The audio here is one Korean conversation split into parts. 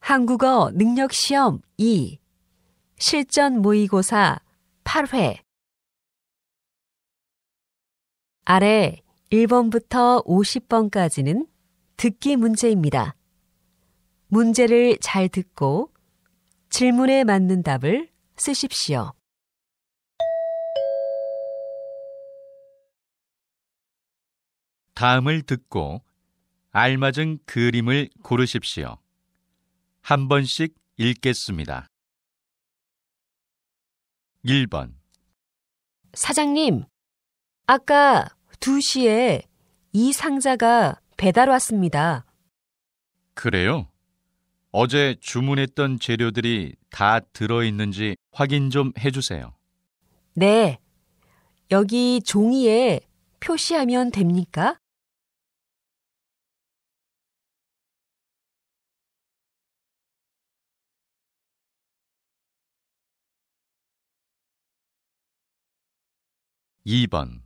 한국어 능력시험 2 실전 모의고사 8회 아래 1번부터 50번까지는 듣기 문제입니다. 문제를 잘 듣고 질문에 맞는 답을 쓰십시오. 다음을 듣고 알맞은 그림을 고르십시오. 한 번씩 읽겠습니다. 1번. 사장님, 아까 2시에 이 상자가 배달 왔습니다. 그래요? 어제 주문했던 재료들이 다 들어있는지 확인 좀 해주세요. 네, 여기 종이에 표시하면 됩니까? 2번.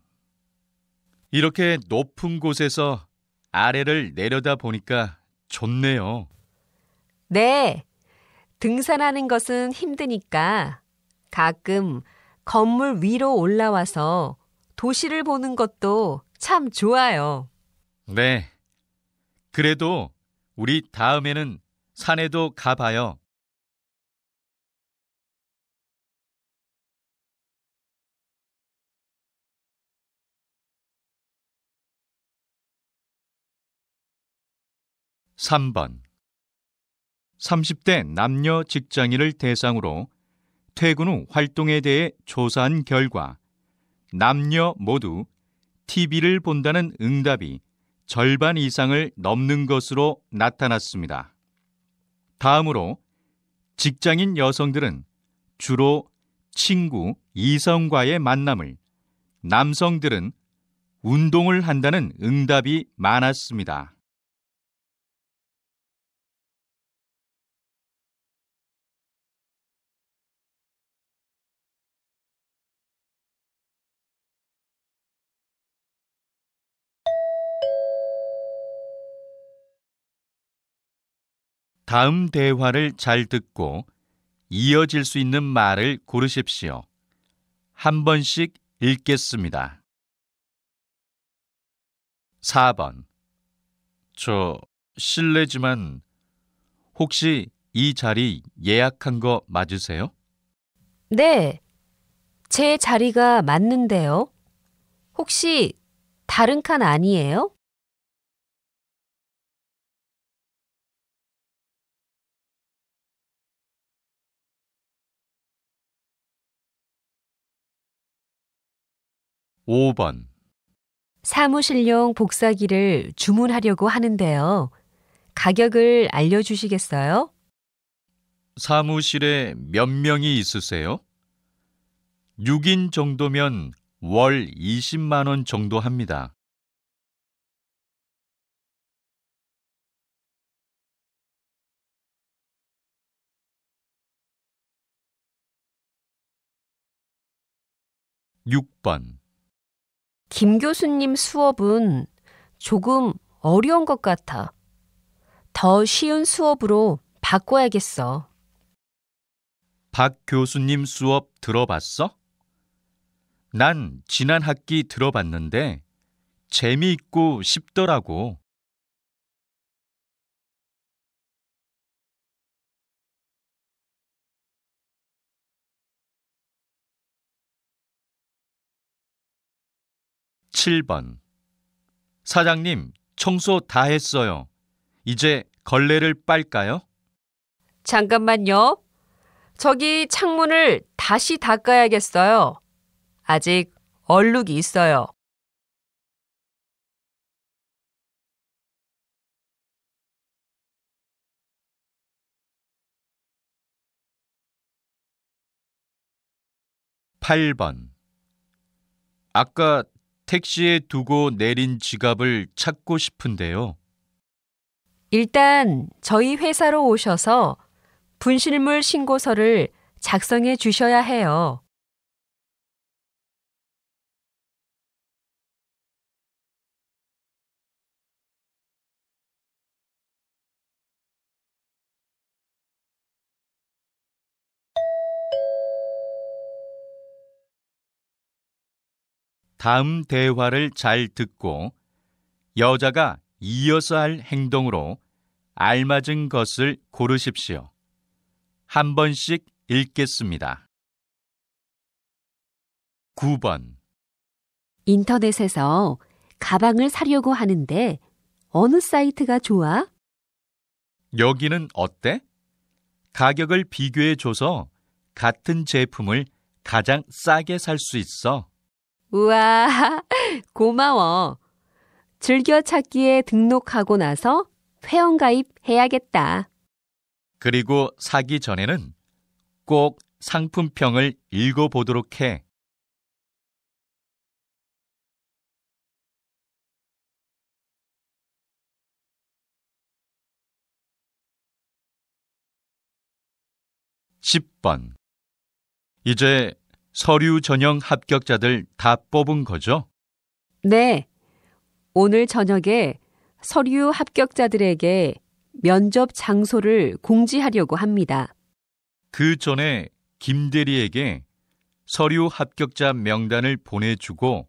이렇게 높은 곳에서 아래를 내려다 보니까 좋네요. 네, 등산하는 것은 힘드니까 가끔 건물 위로 올라와서 도시를 보는 것도 참 좋아요. 네. 그래도 우리 다음에는 산에도 가봐요. 3번. 30대 남녀 직장인을 대상으로 퇴근 후 활동에 대해 조사한 결과 남녀 모두 TV를 본다는 응답이 절반 이상을 넘는 것으로 나타났습니다. 다음으로 직장인 여성들은 주로 친구, 이성과의 만남을, 남성들은 운동을 한다는 응답이 많았습니다. 다음 대화를 잘 듣고 이어질 수 있는 말을 고르십시오. 한 번씩 읽겠습니다. 4번. 실례지만 혹시 이 자리 예약한 거 맞으세요? 네, 제 자리가 맞는데요. 혹시 다른 칸 아니에요? 5번. 사무실용 복사기를 주문하려고 하는데요. 가격을 알려주시겠어요? 사무실에 몇 명이 있으세요? 6인 정도면 월 20만 원 정도 합니다. 6번. 김 교수님 수업은 조금 어려운 것 같아. 더 쉬운 수업으로 바꿔야겠어. 박 교수님 수업 들어봤어? 난 지난 학기 들어봤는데 재미있고 쉽더라고. 7번. 사장님, 청소 다 했어요. 이제 걸레를 빨까요? 잠깐만요. 저기 창문을 다시 닦아야겠어요. 아직 얼룩이 있어요. 8번. 아까 택시에 두고 내린 지갑을 찾고 싶은데요. 일단 저희 회사로 오셔서 분실물 신고서를 작성해 주셔야 해요. 다음 대화를 잘 듣고 여자가 이어서 할 행동으로 알맞은 것을 고르십시오. 한 번씩 읽겠습니다. 9번. 인터넷에서 가방을 사려고 하는데 어느 사이트가 좋아? 여기는 어때? 가격을 비교해줘서 같은 제품을 가장 싸게 살 수 있어. 우와, 고마워. 즐겨찾기에 등록하고 나서 회원가입해야겠다. 그리고 사기 전에는 꼭 상품평을 읽어보도록 해. (10번) 이제 서류 전형 합격자들 다 뽑은 거죠? 네, 오늘 저녁에 서류 합격자들에게 면접 장소를 공지하려고 합니다. 그 전에 김 대리에게 서류 합격자 명단을 보내주고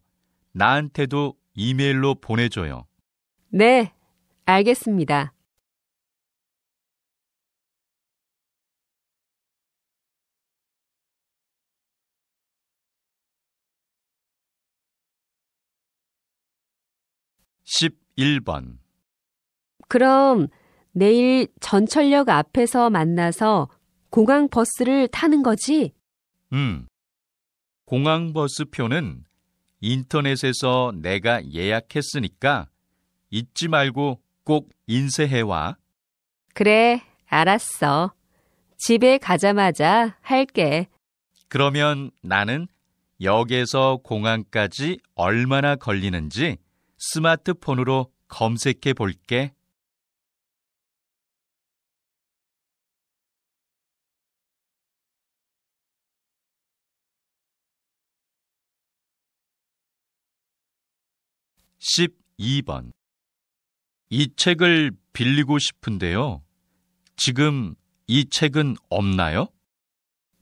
나한테도 이메일로 보내줘요. 네, 알겠습니다. (11번) 그럼 내일 전철역 앞에서 만나서 공항 버스를 타는 거지? 공항버스 표는 인터넷에서 내가 예약했으니까 잊지 말고 꼭 인쇄해와. 그래, 알았어. 집에 가자마자 할게. 그러면 나는 역에서 공항까지 얼마나 걸리는지 스마트폰으로 검색해 볼게. (12번) 이 책을 빌리고 싶은데요. 지금 이 책은 없나요?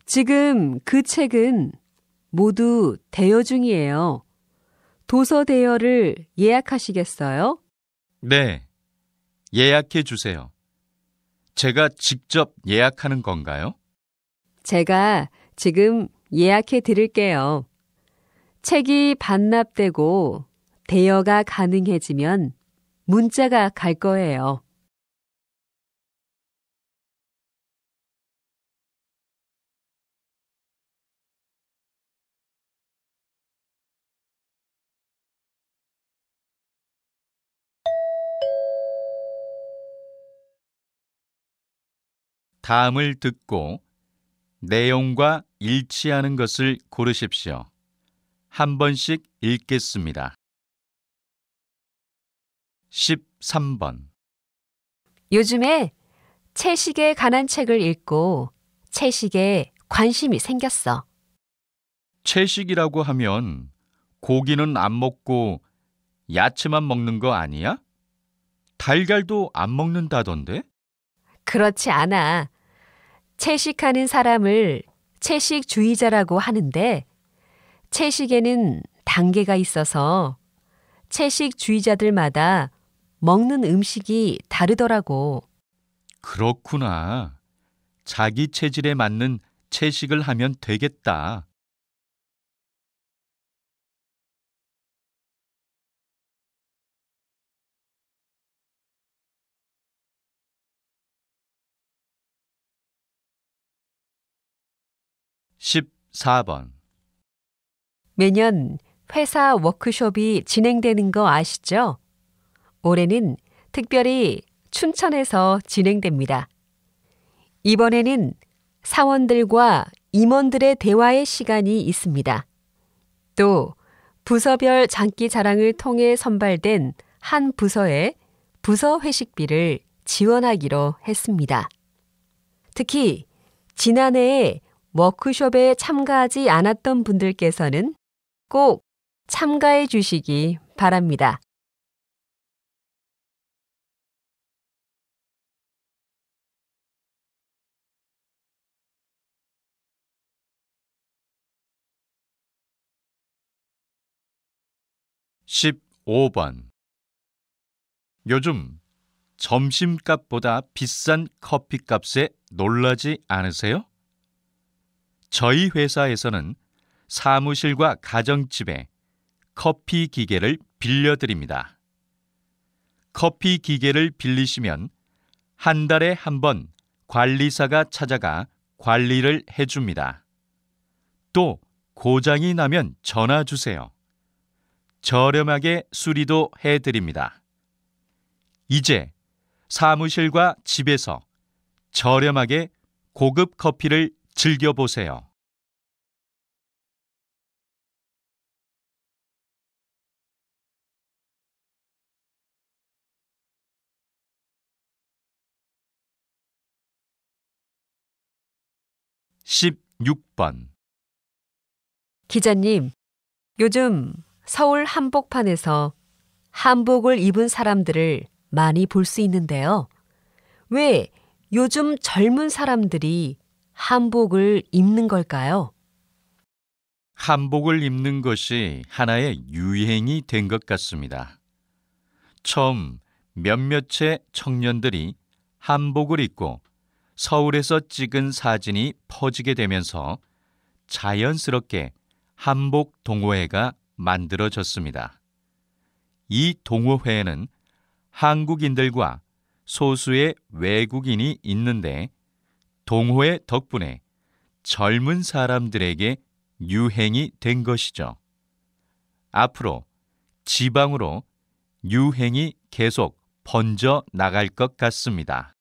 지금 그 책은 모두 대여 중이에요. 도서 대여를 예약하시겠어요? 네, 예약해 주세요. 제가 직접 예약하는 건가요? 제가 지금 예약해 드릴게요. 책이 반납되고 대여가 가능해지면 문자가 갈 거예요. 다음을 듣고 내용과 일치하는 것을 고르십시오. 한 번씩 읽겠습니다. 13번. 요즘에 채식에 관한 책을 읽고 채식에 관심이 생겼어. 채식이라고 하면 고기는 안 먹고 야채만 먹는 거 아니야? 달걀도 안 먹는다던데? 그렇지 않아. 채식하는 사람을 채식주의자라고 하는데 채식에는 단계가 있어서 채식주의자들마다 먹는 음식이 다르더라고. 그렇구나. 자기 체질에 맞는 채식을 하면 되겠다. (14번) 매년 회사 워크숍이 진행되는 거 아시죠? 올해는 특별히 춘천에서 진행됩니다. 이번에는 사원들과 임원들의 대화의 시간이 있습니다. 또 부서별 장기 자랑을 통해 선발된 한 부서에 부서 회식비를 지원하기로 했습니다. 특히 지난해에 워크숍에 참가하지 않았던 분들께서는 꼭 참가해 주시기 바랍니다. 15번. 요즘 점심값보다 비싼 커피값에 놀라지 않으세요? 저희 회사에서는 사무실과 가정집에 커피 기계를 빌려드립니다. 커피 기계를 빌리시면 한 달에 한 번 관리사가 찾아가 관리를 해줍니다. 또 고장이 나면 전화 주세요. 저렴하게 수리도 해드립니다. 이제 사무실과 집에서 저렴하게 고급 커피를 즐겨보세요. (16번) 기자님, 요즘 서울 한복판에서 한복을 입은 사람들을 많이 볼 수 있는데요. 왜 요즘 젊은 사람들이 한복을 입는 걸까요? 한복을 입는 것이 하나의 유행이 된 것 같습니다. 처음 몇몇의 청년들이 한복을 입고 서울에서 찍은 사진이 퍼지게 되면서 자연스럽게 한복 동호회가 만들어졌습니다. 이 동호회에는 한국인들과 소수의 외국인이 있는데 동호회 덕분에 젊은 사람들에게 유행이 된 것이죠. 앞으로 지방으로 유행이 계속 번져 나갈 것 같습니다.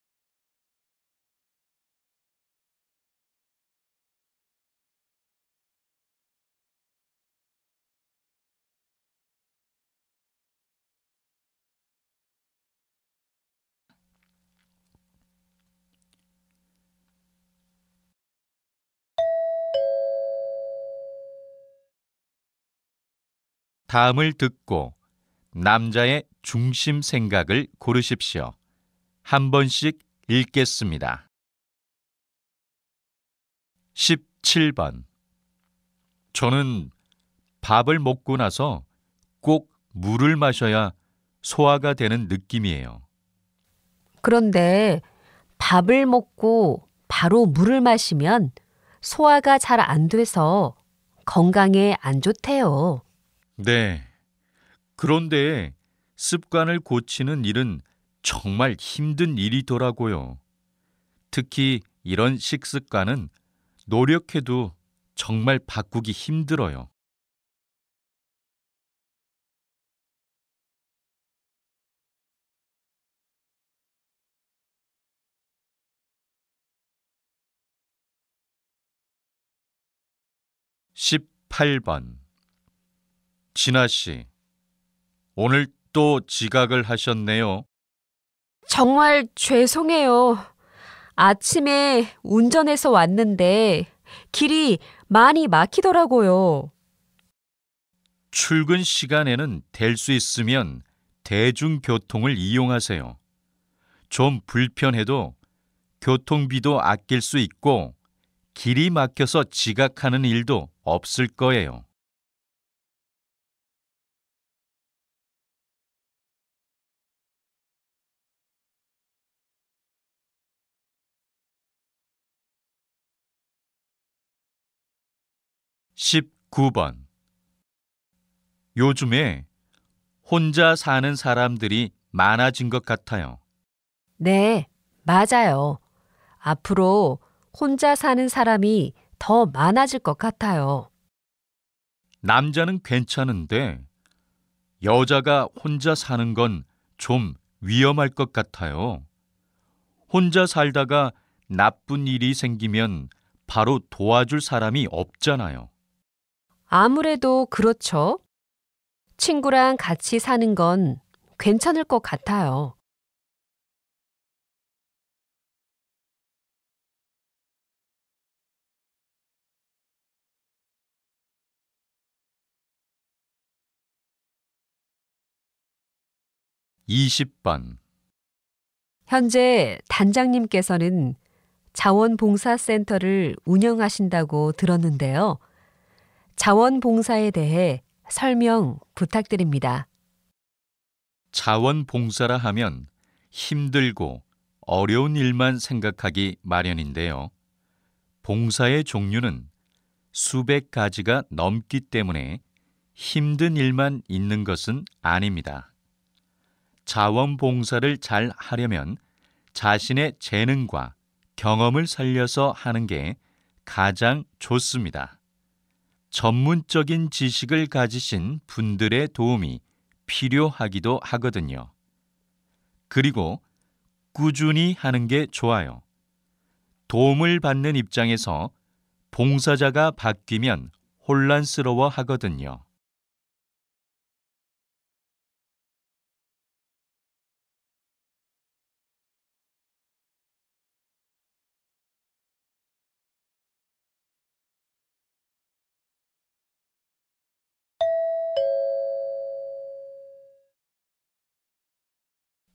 다음을 듣고 남자의 중심 생각을 고르십시오. 한 번씩 읽겠습니다. 17번. 저는 밥을 먹고 나서 꼭 물을 마셔야 소화가 되는 느낌이에요. 그런데 밥을 먹고 바로 물을 마시면 소화가 잘 안 돼서 건강에 안 좋대요. 네. 그런데 습관을 고치는 일은 정말 힘든 일이더라고요. 특히 이런 식습관은 노력해도 정말 바꾸기 힘들어요. (18번) 진아 씨, 오늘 또 지각을 하셨네요. 정말 죄송해요. 아침에 운전해서 왔는데 길이 많이 막히더라고요. 출근 시간에는 될 수 있으면 대중교통을 이용하세요. 좀 불편해도 교통비도 아낄 수 있고 길이 막혀서 지각하는 일도 없을 거예요. (19번) 요즘에 혼자 사는 사람들이 많아진 것 같아요. 네, 맞아요. 앞으로 혼자 사는 사람이 더 많아질 것 같아요. 남자는 괜찮은데 여자가 혼자 사는 건 좀 위험할 것 같아요. 혼자 살다가 나쁜 일이 생기면 바로 도와줄 사람이 없잖아요. 아무래도 그렇죠. 친구랑 같이 사는 건 괜찮을 것 같아요. (20번) 현재 단장님께서는 자원봉사센터를 운영하신다고 들었는데요. 자원봉사에 대해 설명 부탁드립니다. 자원봉사라 하면 힘들고 어려운 일만 생각하기 마련인데요. 봉사의 종류는 수백 가지가 넘기 때문에 힘든 일만 있는 것은 아닙니다. 자원봉사를 잘 하려면 자신의 재능과 경험을 살려서 하는 게 가장 좋습니다. 전문적인 지식을 가지신 분들의 도움이 필요하기도 하거든요. 그리고 꾸준히 하는 게 좋아요. 도움을 받는 입장에서 봉사자가 바뀌면 혼란스러워 하거든요.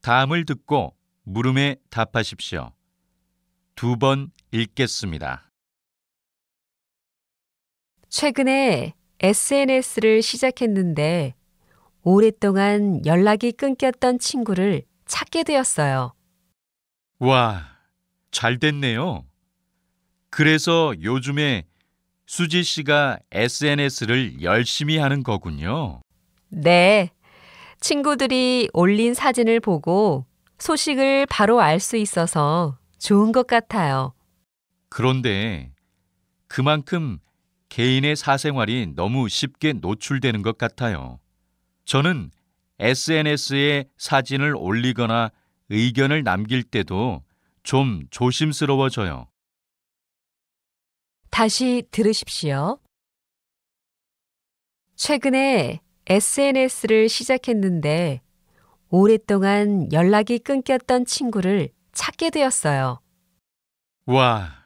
다음을 듣고 물음에 답하십시오. 2번 읽겠습니다. 최근에 SNS를 시작했는데 오랫동안 연락이 끊겼던 친구를 찾게 되었어요. 와, 잘 됐네요. 그래서 요즘에 수지 씨가 SNS를 열심히 하는 거군요. 네, 친구들이 올린 사진을 보고 소식을 바로 알 수 있어서 좋은 것 같아요. 그런데 그만큼 개인의 사생활이 너무 쉽게 노출되는 것 같아요. 저는 SNS에 사진을 올리거나 의견을 남길 때도 좀 조심스러워져요. 다시 들으십시오. 최근에 SNS를 시작했는데 오랫동안 연락이 끊겼던 친구를 찾게 되었어요. 와,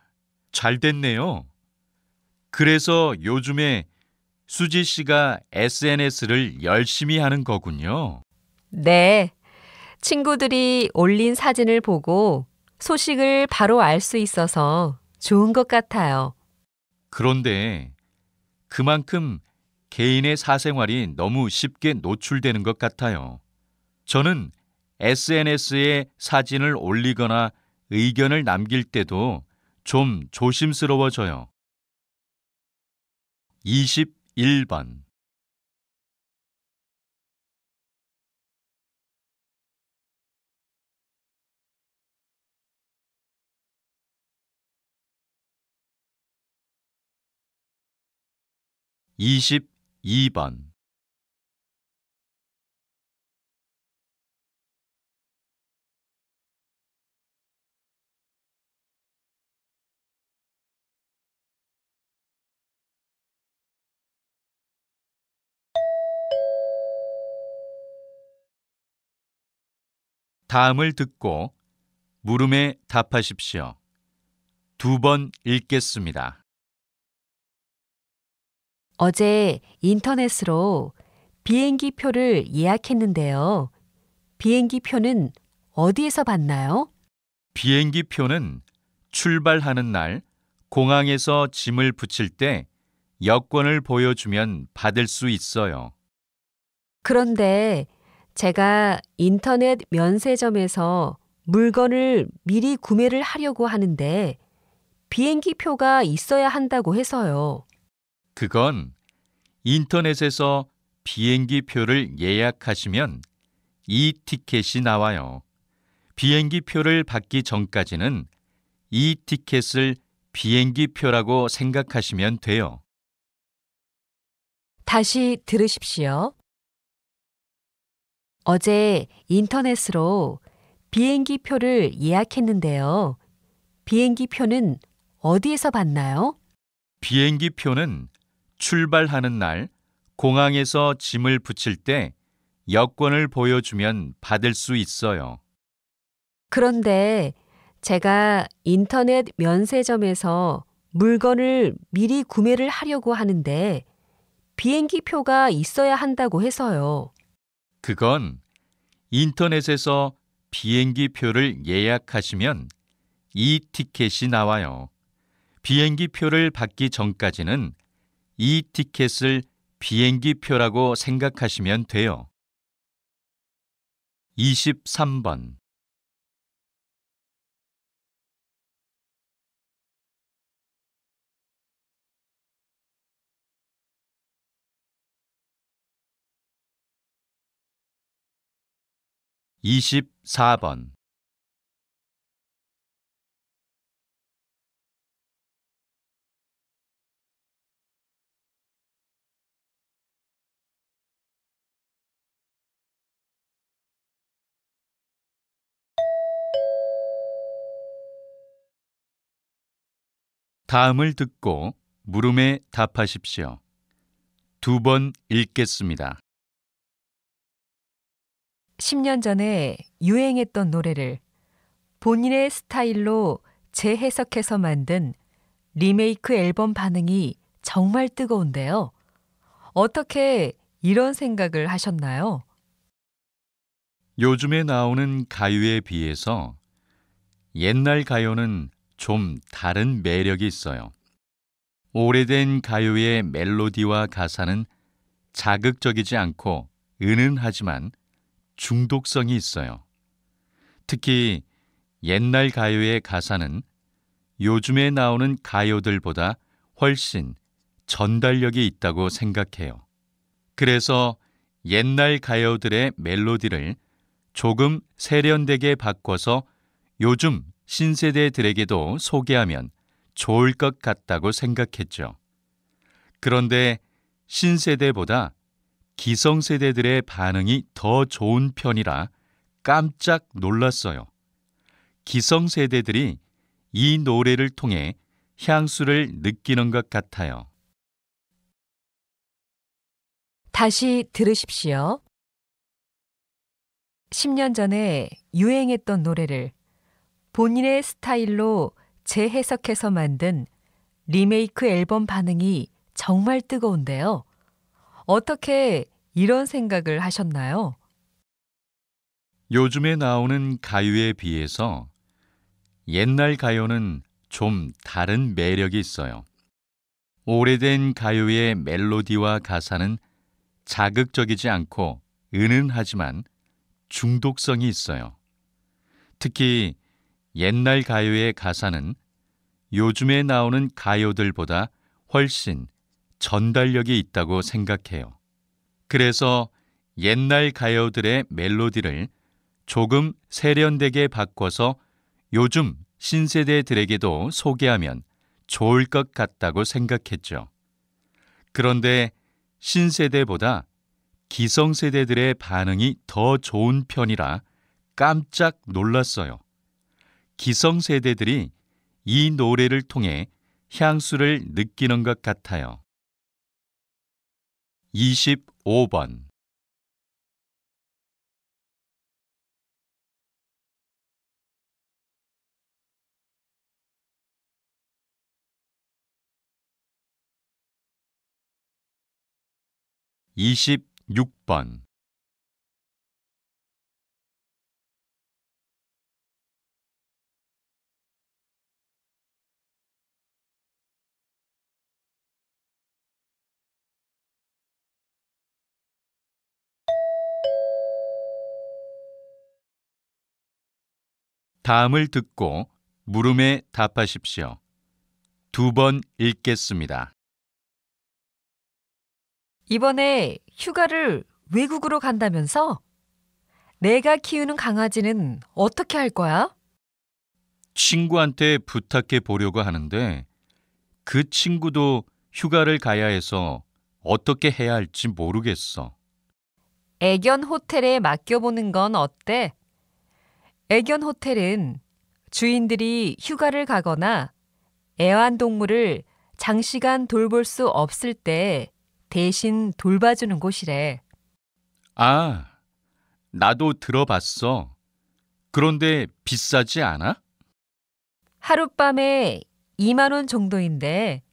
잘 됐네요. 그래서 요즘에 수지 씨가 SNS를 열심히 하는 거군요. 네, 친구들이 올린 사진을 보고 소식을 바로 알 수 있어서 좋은 것 같아요. 그런데 그만큼 개인의 사생활이 너무 쉽게 노출되는 것 같아요. 저는 SNS에 사진을 올리거나 의견을 남길 때도 좀 조심스러워져요. 21번. 이십이 번. 다음을 듣고 물음에 답하십시오. 2번 읽겠습니다. 어제 인터넷으로 비행기 표를 예약했는데요. 비행기 표는 어디에서 봤나요? 비행기 표는 출발하는 날 공항에서 짐을 붙일 때 여권을 보여주면 받을 수 있어요. 그런데 제가 인터넷 면세점에서 물건을 미리 구매를 하려고 하는데 비행기 표가 있어야 한다고 해서요. 그건 인터넷에서 비행기 표를 예약하시면 이 티켓이 나와요. 비행기 표를 받기 전까지는 이 티켓을 비행기 표라고 생각하시면 돼요. 다시 들으십시오. 어제 인터넷으로 비행기 표를 예약했는데요. 비행기 표는 어디에서 봤나요? 비행기 표는 출발하는 날 공항에서 짐을 붙일 때 여권을 보여주면 받을 수 있어요. 그런데 제가 인터넷 면세점에서 물건을 미리 구매를 하려고 하는데 비행기 표가 있어야 한다고 해서요. 그건 인터넷에서 비행기 표를 예약하시면 이 티켓이 나와요. 비행기 표를 받기 전까지는 이 티켓을 비행기 표라고 생각하시면 돼요. 23번. 24번. '다음을 듣고 물음에 답하십시오. 2번 읽겠습니다. 10년 전에 유행했던 노래를 본인의 스타일로 재해석해서 만든 리메이크 앨범 반응이 정말 뜨거운데요. 어떻게 이런 생각을 하셨나요? 요즘에 나오는 가요에 비해서 옛날 가요는 좀 다른 매력이 있어요. 오래된 가요의 멜로디와 가사는 자극적이지 않고 은은하지만 중독성이 있어요. 특히 옛날 가요의 가사는 요즘에 나오는 가요들보다 훨씬 전달력이 있다고 생각해요. 그래서 옛날 가요들의 멜로디를 조금 세련되게 바꿔서 요즘 신세대들에게도 소개하면 좋을 것 같다고 생각했죠. 그런데 신세대보다 기성세대들의 반응이 더 좋은 편이라 깜짝 놀랐어요. 기성세대들이 이 노래를 통해 향수를 느끼는 것 같아요. 다시 들으십시오. 10년 전에 유행했던 노래를 본인의 스타일로 재해석해서 만든 리메이크 앨범 반응이 정말 뜨거운데요. 어떻게 이런 생각을 하셨나요? 요즘에 나오는 가요에 비해서 옛날 가요는 좀 다른 매력이 있어요. 오래된 가요의 멜로디와 가사는 자극적이지 않고 은은하지만 중독성이 있어요. 특히 옛날 가요의 가사는 요즘에 나오는 가요들보다 훨씬 전달력이 있다고 생각해요. 그래서 옛날 가요들의 멜로디를 조금 세련되게 바꿔서 요즘 신세대들에게도 소개하면 좋을 것 같다고 생각했죠. 그런데 신세대보다 기성세대들의 반응이 더 좋은 편이라 깜짝 놀랐어요. 기성세대들이 이 노래를 통해 향수를 느끼는 것 같아요. 25번. 26번. '다음을 듣고 물음에 답하십시오. 2번 읽겠습니다. 이번에 휴가를 외국으로 간다면서? 내가 키우는 강아지는 어떻게 할 거야? 친구한테 부탁해 보려고 하는데 그 친구도 휴가를 가야 해서 어떻게 해야 할지 모르겠어. 애견 호텔에 맡겨보는 건 어때? 애견 호텔은 주인들이 휴가를 가거나 애완동물을 장시간 돌볼 수 없을 때 대신 돌봐주는 곳이래. 아, 나도 들어봤어. 그런데 비싸지 않아? 하룻밤에 2만 원 정도인데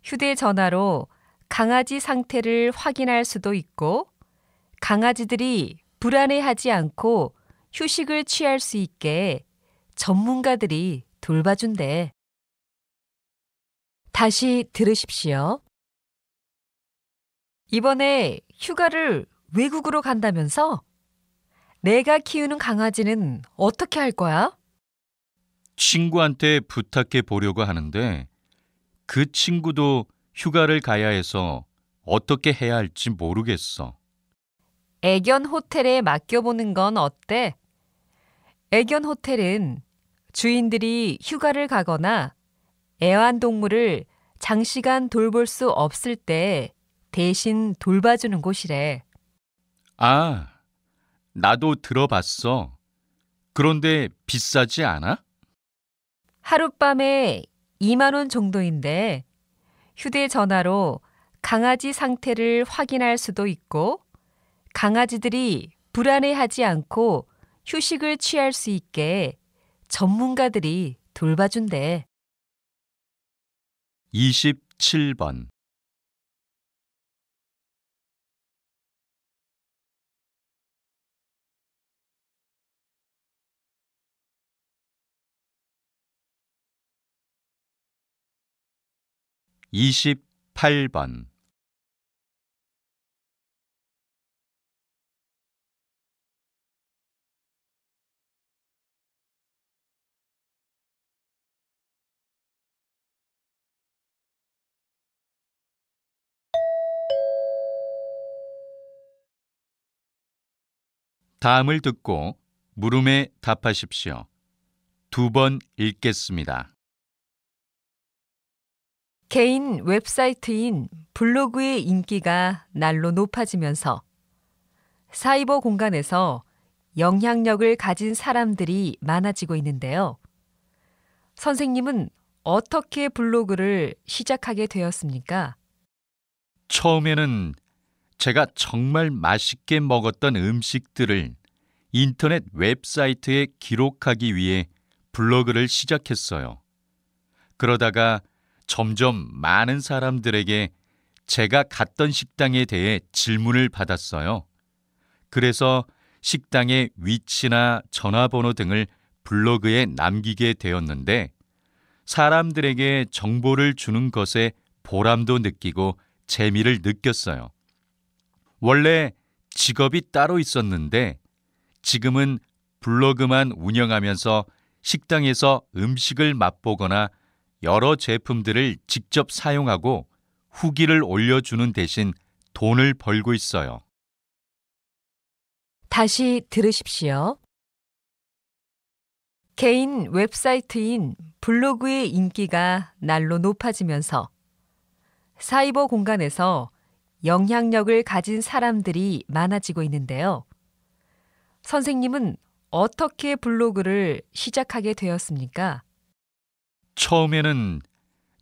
휴대전화로 강아지 상태를 확인할 수도 있고 강아지들이 불안해하지 않고 휴식을 취할 수 있게 전문가들이 돌봐준대. 다시 들으십시오. 이번에 휴가를 외국으로 간다면서? 내가 키우는 강아지는 어떻게 할 거야? 친구한테 부탁해 보려고 하는데 그 친구도 휴가를 가야 해서 어떻게 해야 할지 모르겠어. 애견 호텔에 맡겨보는 건 어때? 애견 호텔은 주인들이 휴가를 가거나 애완동물을 장시간 돌볼 수 없을 때 대신 돌봐주는 곳이래. 아, 나도 들어봤어. 그런데 비싸지 않아? 하룻밤에 2만 원 정도인데 휴대전화로 강아지 상태를 확인할 수도 있고 강아지들이 불안해하지 않고 휴식을 취할 수 있게 전문가들이 돌봐준대. 27번. 28번. 다음을 듣고 물음에 답하십시오. 2번 읽겠습니다. 개인 웹사이트인 블로그의 인기가 날로 높아지면서 사이버 공간에서 영향력을 가진 사람들이 많아지고 있는데요. 선생님은 어떻게 블로그를 시작하게 되었습니까? 처음에는 제가 정말 맛있게 먹었던 음식들을 인터넷 웹사이트에 기록하기 위해 블로그를 시작했어요. 그러다가 점점 많은 사람들에게 제가 갔던 식당에 대해 질문을 받았어요. 그래서 식당의 위치나 전화번호 등을 블로그에 남기게 되었는데 사람들에게 정보를 주는 것에 보람도 느끼고 재미를 느꼈어요. 원래 직업이 따로 있었는데 지금은 블로그만 운영하면서 식당에서 음식을 맛보거나 여러 제품들을 직접 사용하고 후기를 올려주는 대신 돈을 벌고 있어요. 다시 들으십시오. 개인 웹사이트인 블로그의 인기가 날로 높아지면서 사이버 공간에서 영향력을 가진 사람들이 많아지고 있는데요. 선생님은 어떻게 블로그를 시작하게 되었습니까? 처음에는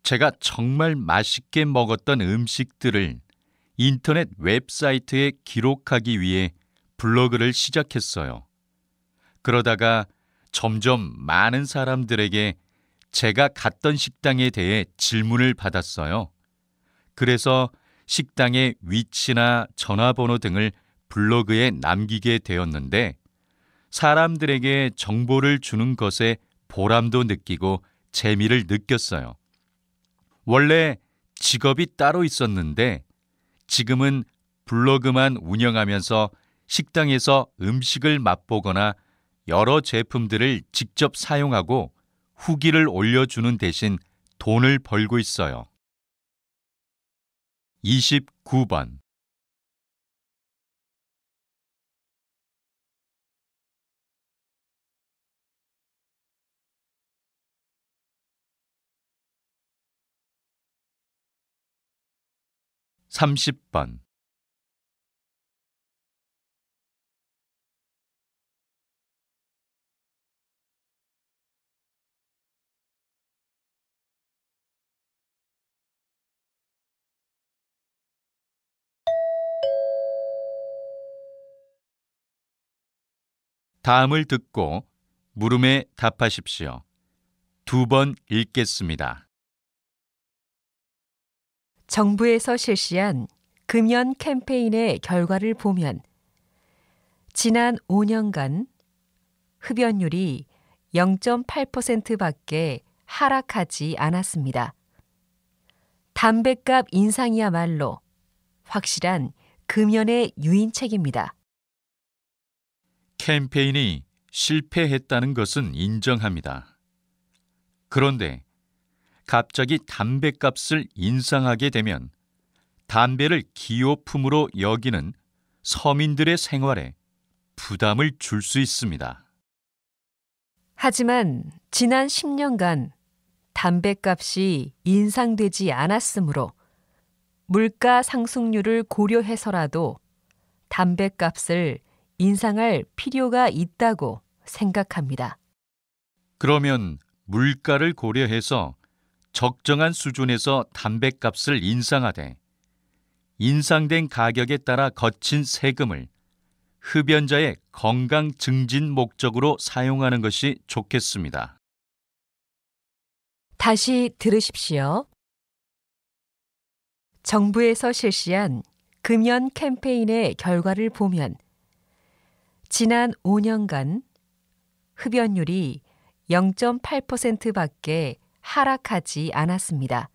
제가 정말 맛있게 먹었던 음식들을 인터넷 웹사이트에 기록하기 위해 블로그를 시작했어요. 그러다가 점점 많은 사람들에게 제가 갔던 식당에 대해 질문을 받았어요. 그래서 식당의 위치나 전화번호 등을 블로그에 남기게 되었는데 사람들에게 정보를 주는 것에 보람도 느끼고 재미를 느꼈어요. 원래 직업이 따로 있었는데 지금은 블로그만 운영하면서 식당에서 음식을 맛보거나 여러 제품들을 직접 사용하고 후기를 올려주는 대신 돈을 벌고 있어요. 29번. 30번. 다음을 듣고 물음에 답하십시오. 2번 읽겠습니다. 정부에서 실시한 금연 캠페인의 결과를 보면 지난 5년간 흡연율이 0.8%밖에 하락하지 않았습니다. 담뱃값 인상이야말로 확실한 금연의 유인책입니다. 캠페인이 실패했다는 것은 인정합니다. 그런데 갑자기 담뱃값을 인상하게 되면 담배를 기호품으로 여기는 서민들의 생활에 부담을 줄 수 있습니다. 하지만 지난 10년간 담뱃값이 인상되지 않았으므로 물가 상승률을 고려해서라도 담뱃값을 인상할 필요가 있다고 생각합니다. 그러면 물가를 고려해서 적정한 수준에서 담뱃값을 인상하되 인상된 가격에 따라 거친 세금을 흡연자의 건강 증진 목적으로 사용하는 것이 좋겠습니다. 다시 들으십시오. 정부에서 실시한 금연 캠페인의 결과를 보면 지난 5년간 흡연율이 0.8%밖에 하락하지 않았습니다.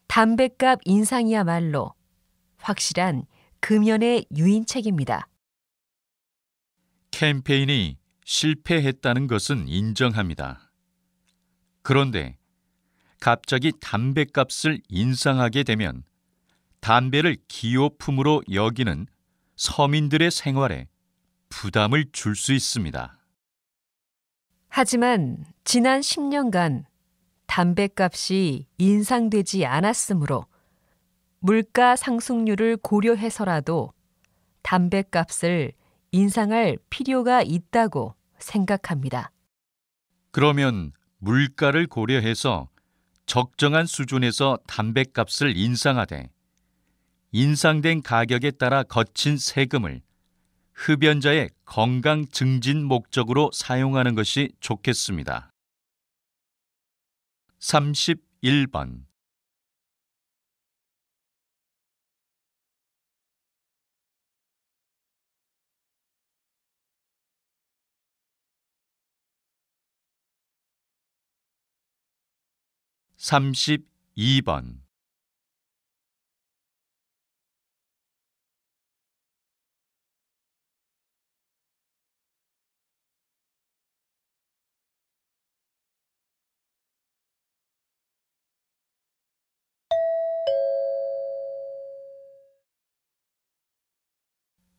담뱃값 인상이야말로 확실한 금연의 유인책입니다. 캠페인이 실패했다는 것은 인정합니다. 그런데 갑자기 담뱃값을 인상하게 되면 담배를 기호품으로 여기는 서민들의 생활에 부담을 줄 수 있습니다. 하지만 지난 10년간 담뱃값이 인상되지 않았으므로 물가 상승률을 고려해서라도 담뱃값을 인상할 필요가 있다고 생각합니다. 그러면 물가를 고려해서 적정한 수준에서 담뱃값을 인상하되 인상된 가격에 따라 거친 세금을 흡연자의 건강 증진 목적으로 사용하는 것이 좋겠습니다. 31번 (32번)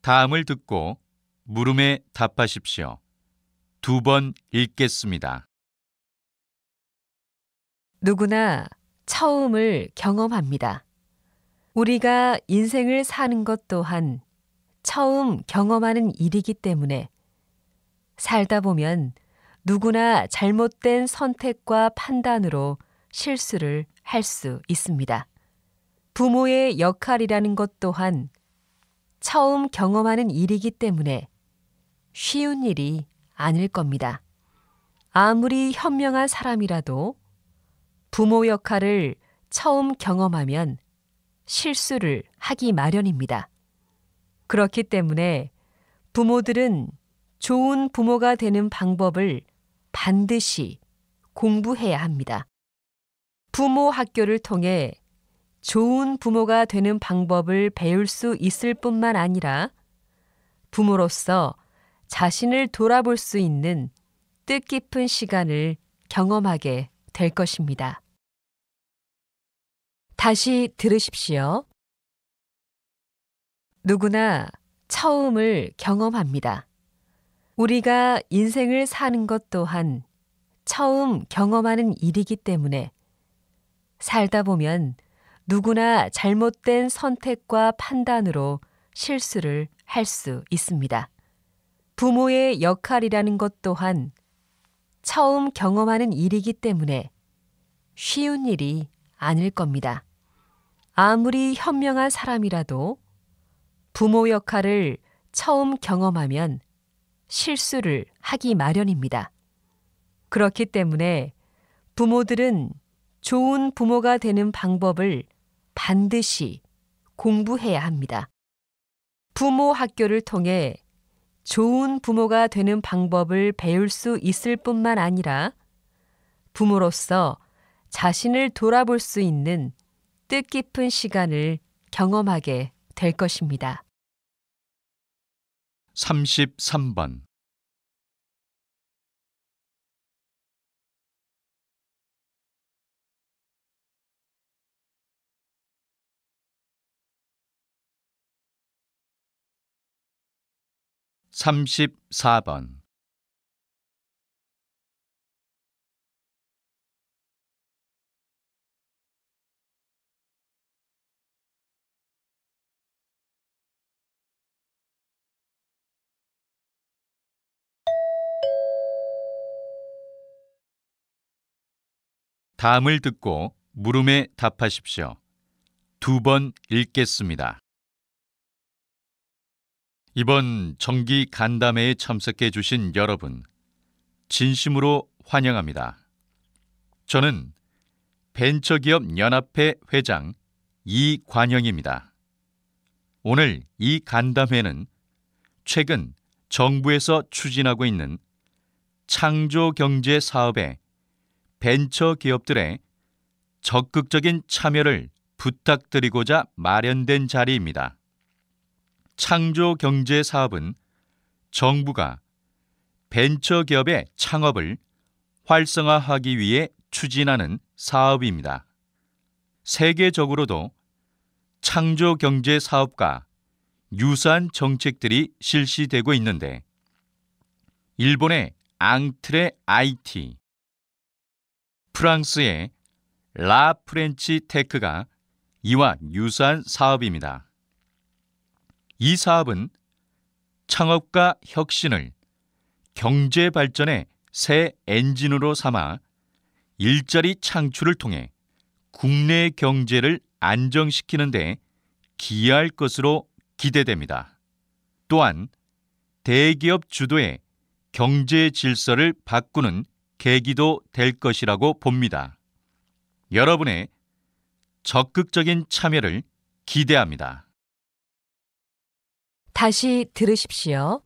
다음을 듣고 물음에 답하십시오. 2번 읽겠습니다. 누구나 처음을 경험합니다. 우리가 인생을 사는 것 또한 처음 경험하는 일이기 때문에 살다 보면 누구나 잘못된 선택과 판단으로 실수를 할 수 있습니다. 부모의 역할이라는 것 또한 처음 경험하는 일이기 때문에 쉬운 일이 아닐 겁니다. 아무리 현명한 사람이라도 부모 역할을 처음 경험하면 실수를 하기 마련입니다. 그렇기 때문에 부모들은 좋은 부모가 되는 방법을 반드시 공부해야 합니다. 부모 학교를 통해 좋은 부모가 되는 방법을 배울 수 있을 뿐만 아니라 부모로서 자신을 돌아볼 수 있는 뜻깊은 시간을 경험하게 될 것입니다. 다시 들으십시오. 누구나 처음을 경험합니다. 우리가 인생을 사는 것 또한 처음 경험하는 일이기 때문에 살다 보면 누구나 잘못된 선택과 판단으로 실수를 할 수 있습니다. 부모의 역할이라는 것 또한 처음 경험하는 일이기 때문에 쉬운 일이 아닐 겁니다. 아무리 현명한 사람이라도 부모 역할을 처음 경험하면 실수를 하기 마련입니다. 그렇기 때문에 부모들은 좋은 부모가 되는 방법을 반드시 공부해야 합니다. 부모 학교를 통해 좋은 부모가 되는 방법을 배울 수 있을 뿐만 아니라 부모로서 자신을 돌아볼 수 있는 뜻깊은 시간을 경험하게 될 것입니다. 33번. 삼십사 번. 다음을 듣고 물음에 답하십시오. 2번 읽겠습니다. 이번 정기 간담회에 참석해 주신 여러분, 진심으로 환영합니다. 저는 벤처기업 연합회 회장 이관영입니다. 오늘 이 간담회는 최근 정부에서 추진하고 있는 창조경제 사업에 벤처 기업들의 적극적인 참여를 부탁드리고자 마련된 자리입니다. 창조경제 사업은 정부가 벤처 기업의 창업을 활성화하기 위해 추진하는 사업입니다. 세계적으로도 창조경제 사업과 유사한 정책들이 실시되고 있는데 일본의 앙트레 IT, 프랑스의 라 프렌치 테크가 이와 유사한 사업입니다. 이 사업은 창업과 혁신을 경제 발전의 새 엔진으로 삼아 일자리 창출을 통해 국내 경제를 안정시키는 데 기여할 것으로 기대됩니다. 또한 대기업 주도의 경제 질서를 바꾸는 계기도 될 것이라고 봅니다. 여러분의 적극적인 참여를 기대합니다. 다시 들으십시오.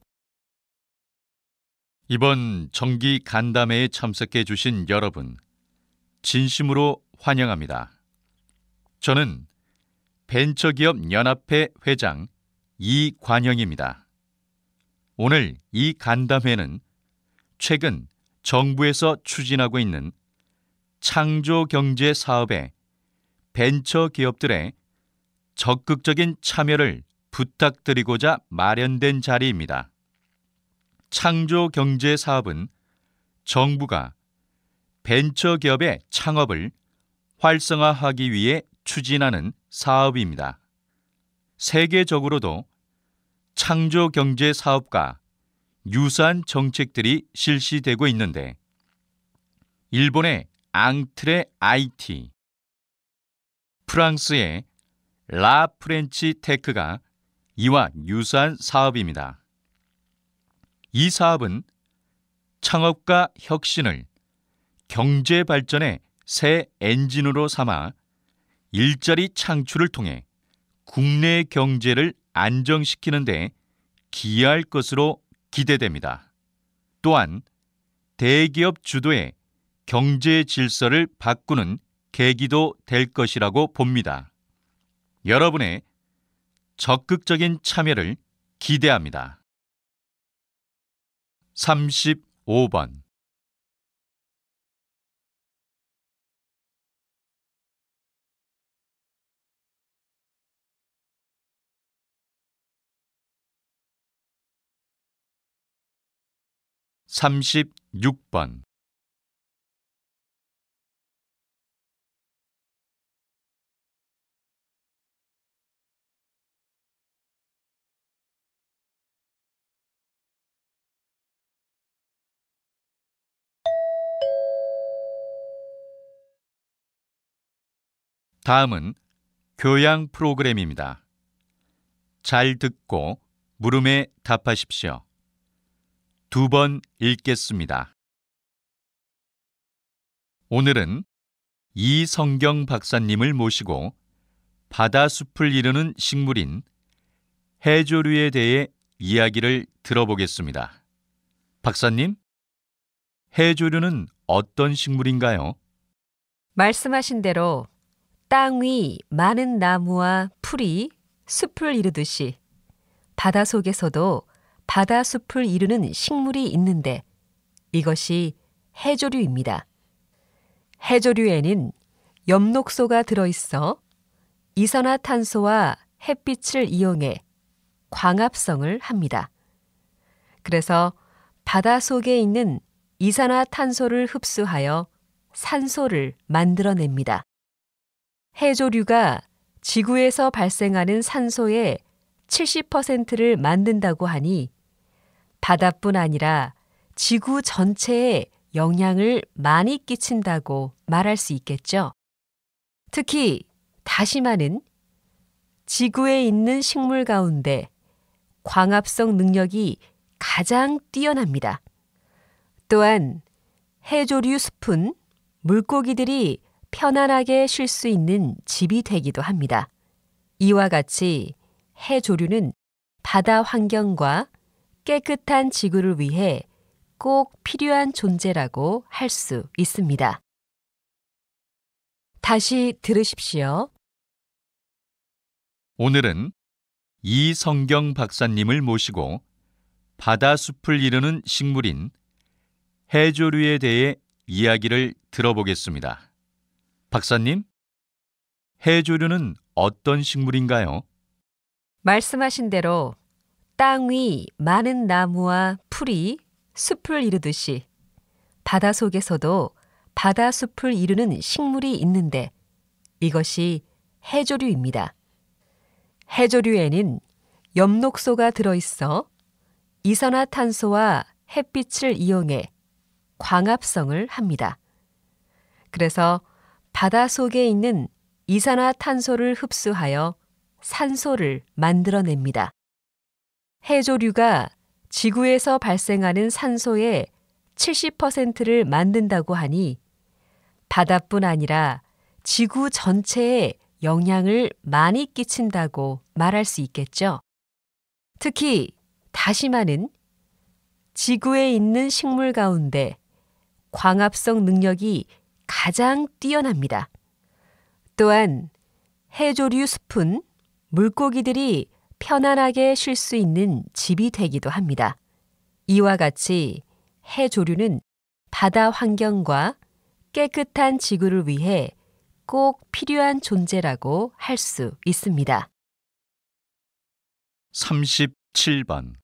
이번 정기 간담회에 참석해 주신 여러분, 진심으로 환영합니다. 저는 벤처기업 연합회 회장 이관영입니다. 오늘 이 간담회는 최근 정부에서 추진하고 있는 창조경제 사업에 벤처 기업들의 적극적인 참여를 부탁드리고자 마련된 자리입니다. 창조경제 사업은 정부가 벤처 기업의 창업을 활성화하기 위해 추진하는 사업입니다. 세계적으로도 창조경제 사업과 유사한 정책들이 실시되고 있는데 일본의 앙트레 IT, 프랑스의 라 프렌치 테크가 이와 유사한 사업입니다. 이 사업은 창업과 혁신을 경제 발전의 새 엔진으로 삼아 일자리 창출을 통해 국내 경제를 안정시키는 데 기여할 것으로 기대됩니다. 또한 대기업 주도의 경제 질서를 바꾸는 계기도 될 것이라고 봅니다. 여러분의 적극적인 참여를 기대합니다. 35번. 삼십육 번. 다음은 교양 프로그램입니다. 잘 듣고 물음에 답하십시오. 2번 읽겠습니다. 오늘은 이성경 박사님을 모시고 바다숲을 이루는 식물인 해조류에 대해 이야기를 들어보겠습니다. 박사님, 해조류는 어떤 식물인가요? 말씀하신 대로 땅 위 많은 나무와 풀이 숲을 이루듯이 바다 속에서도 바다숲을 이루는 식물이 있는데 이것이 해조류입니다. 해조류에는 엽록소가 들어있어 이산화탄소와 햇빛을 이용해 광합성을 합니다. 그래서 바다 속에 있는 이산화탄소를 흡수하여 산소를 만들어냅니다. 해조류가 지구에서 발생하는 산소의 70%를 만든다고 하니 바다뿐 아니라 지구 전체에 영향을 많이 끼친다고 말할 수 있겠죠. 특히 다시마는 지구에 있는 식물 가운데 광합성 능력이 가장 뛰어납니다. 또한 해조류 숲은 물고기들이 편안하게 쉴 수 있는 집이 되기도 합니다. 이와 같이 해조류는 바다 환경과 깨끗한 지구를 위해 꼭 필요한 존재라고 할 수 있습니다. 다시 들으십시오. 오늘은 이성경 박사님을 모시고 바다숲을 이루는 식물인 해조류에 대해 이야기를 들어보겠습니다. 박사님, 해조류는 어떤 식물인가요? 말씀하신 대로 땅 위 많은 나무와 풀이 숲을 이루듯이 바다 속에서도 바다숲을 이루는 식물이 있는데 이것이 해조류입니다. 해조류에는 엽록소가 들어있어 이산화탄소와 햇빛을 이용해 광합성을 합니다. 그래서 바다 속에 있는 이산화탄소를 흡수하여 산소를 만들어냅니다. 해조류가 지구에서 발생하는 산소의 70%를 만든다고 하니 바다뿐 아니라 지구 전체에 영향을 많이 끼친다고 말할 수 있겠죠. 특히 다시마는 지구에 있는 식물 가운데 광합성 능력이 가장 뛰어납니다. 또한 해조류 숲은 물고기들이 편안하게 쉴 수 있는 집이 되기도 합니다. 이와 같이 해조류는 바다 환경과 깨끗한 지구를 위해 꼭 필요한 존재라고 할 수 있습니다. 37번.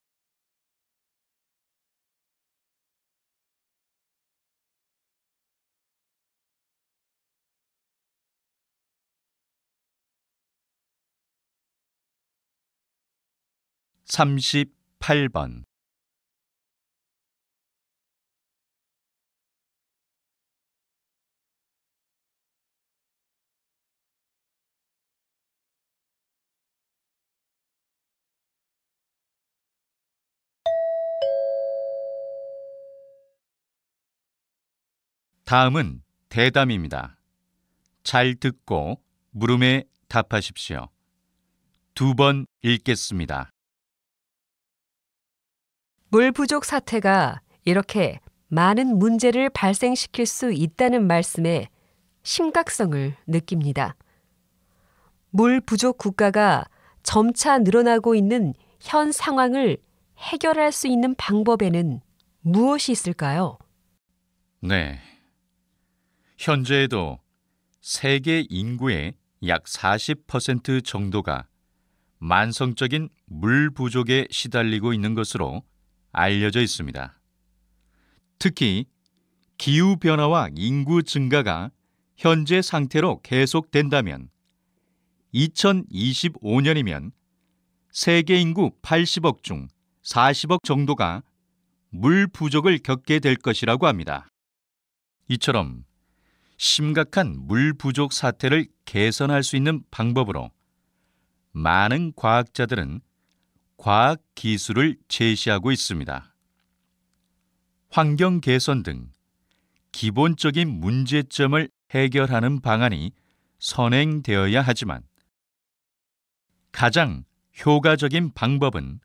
(38번) 다음은 대담입니다. 잘 듣고 물음에 답하십시오. 2번 읽겠습니다. 물 부족 사태가 이렇게 많은 문제를 발생시킬 수 있다는 말씀에 심각성을 느낍니다. 물 부족 국가가 점차 늘어나고 있는 현 상황을 해결할 수 있는 방법에는 무엇이 있을까요? 네. 현재에도 세계 인구의 약 40% 정도가 만성적인 물 부족에 시달리고 있는 것으로 알려져 있습니다. 특히 기후변화와 인구 증가가 현재 상태로 계속된다면 2025년이면 세계 인구 80억 중 40억 정도가 물 부족을 겪게 될 것이라고 합니다. 이처럼 심각한 물 부족 사태를 개선할 수 있는 방법으로 많은 과학자들은 과학 기술을 제시하고 있습니다. 환경 개선 등 기본적인 문제점을 해결하는 방안이 선행되어야 하지만 가장 효과적인 방법은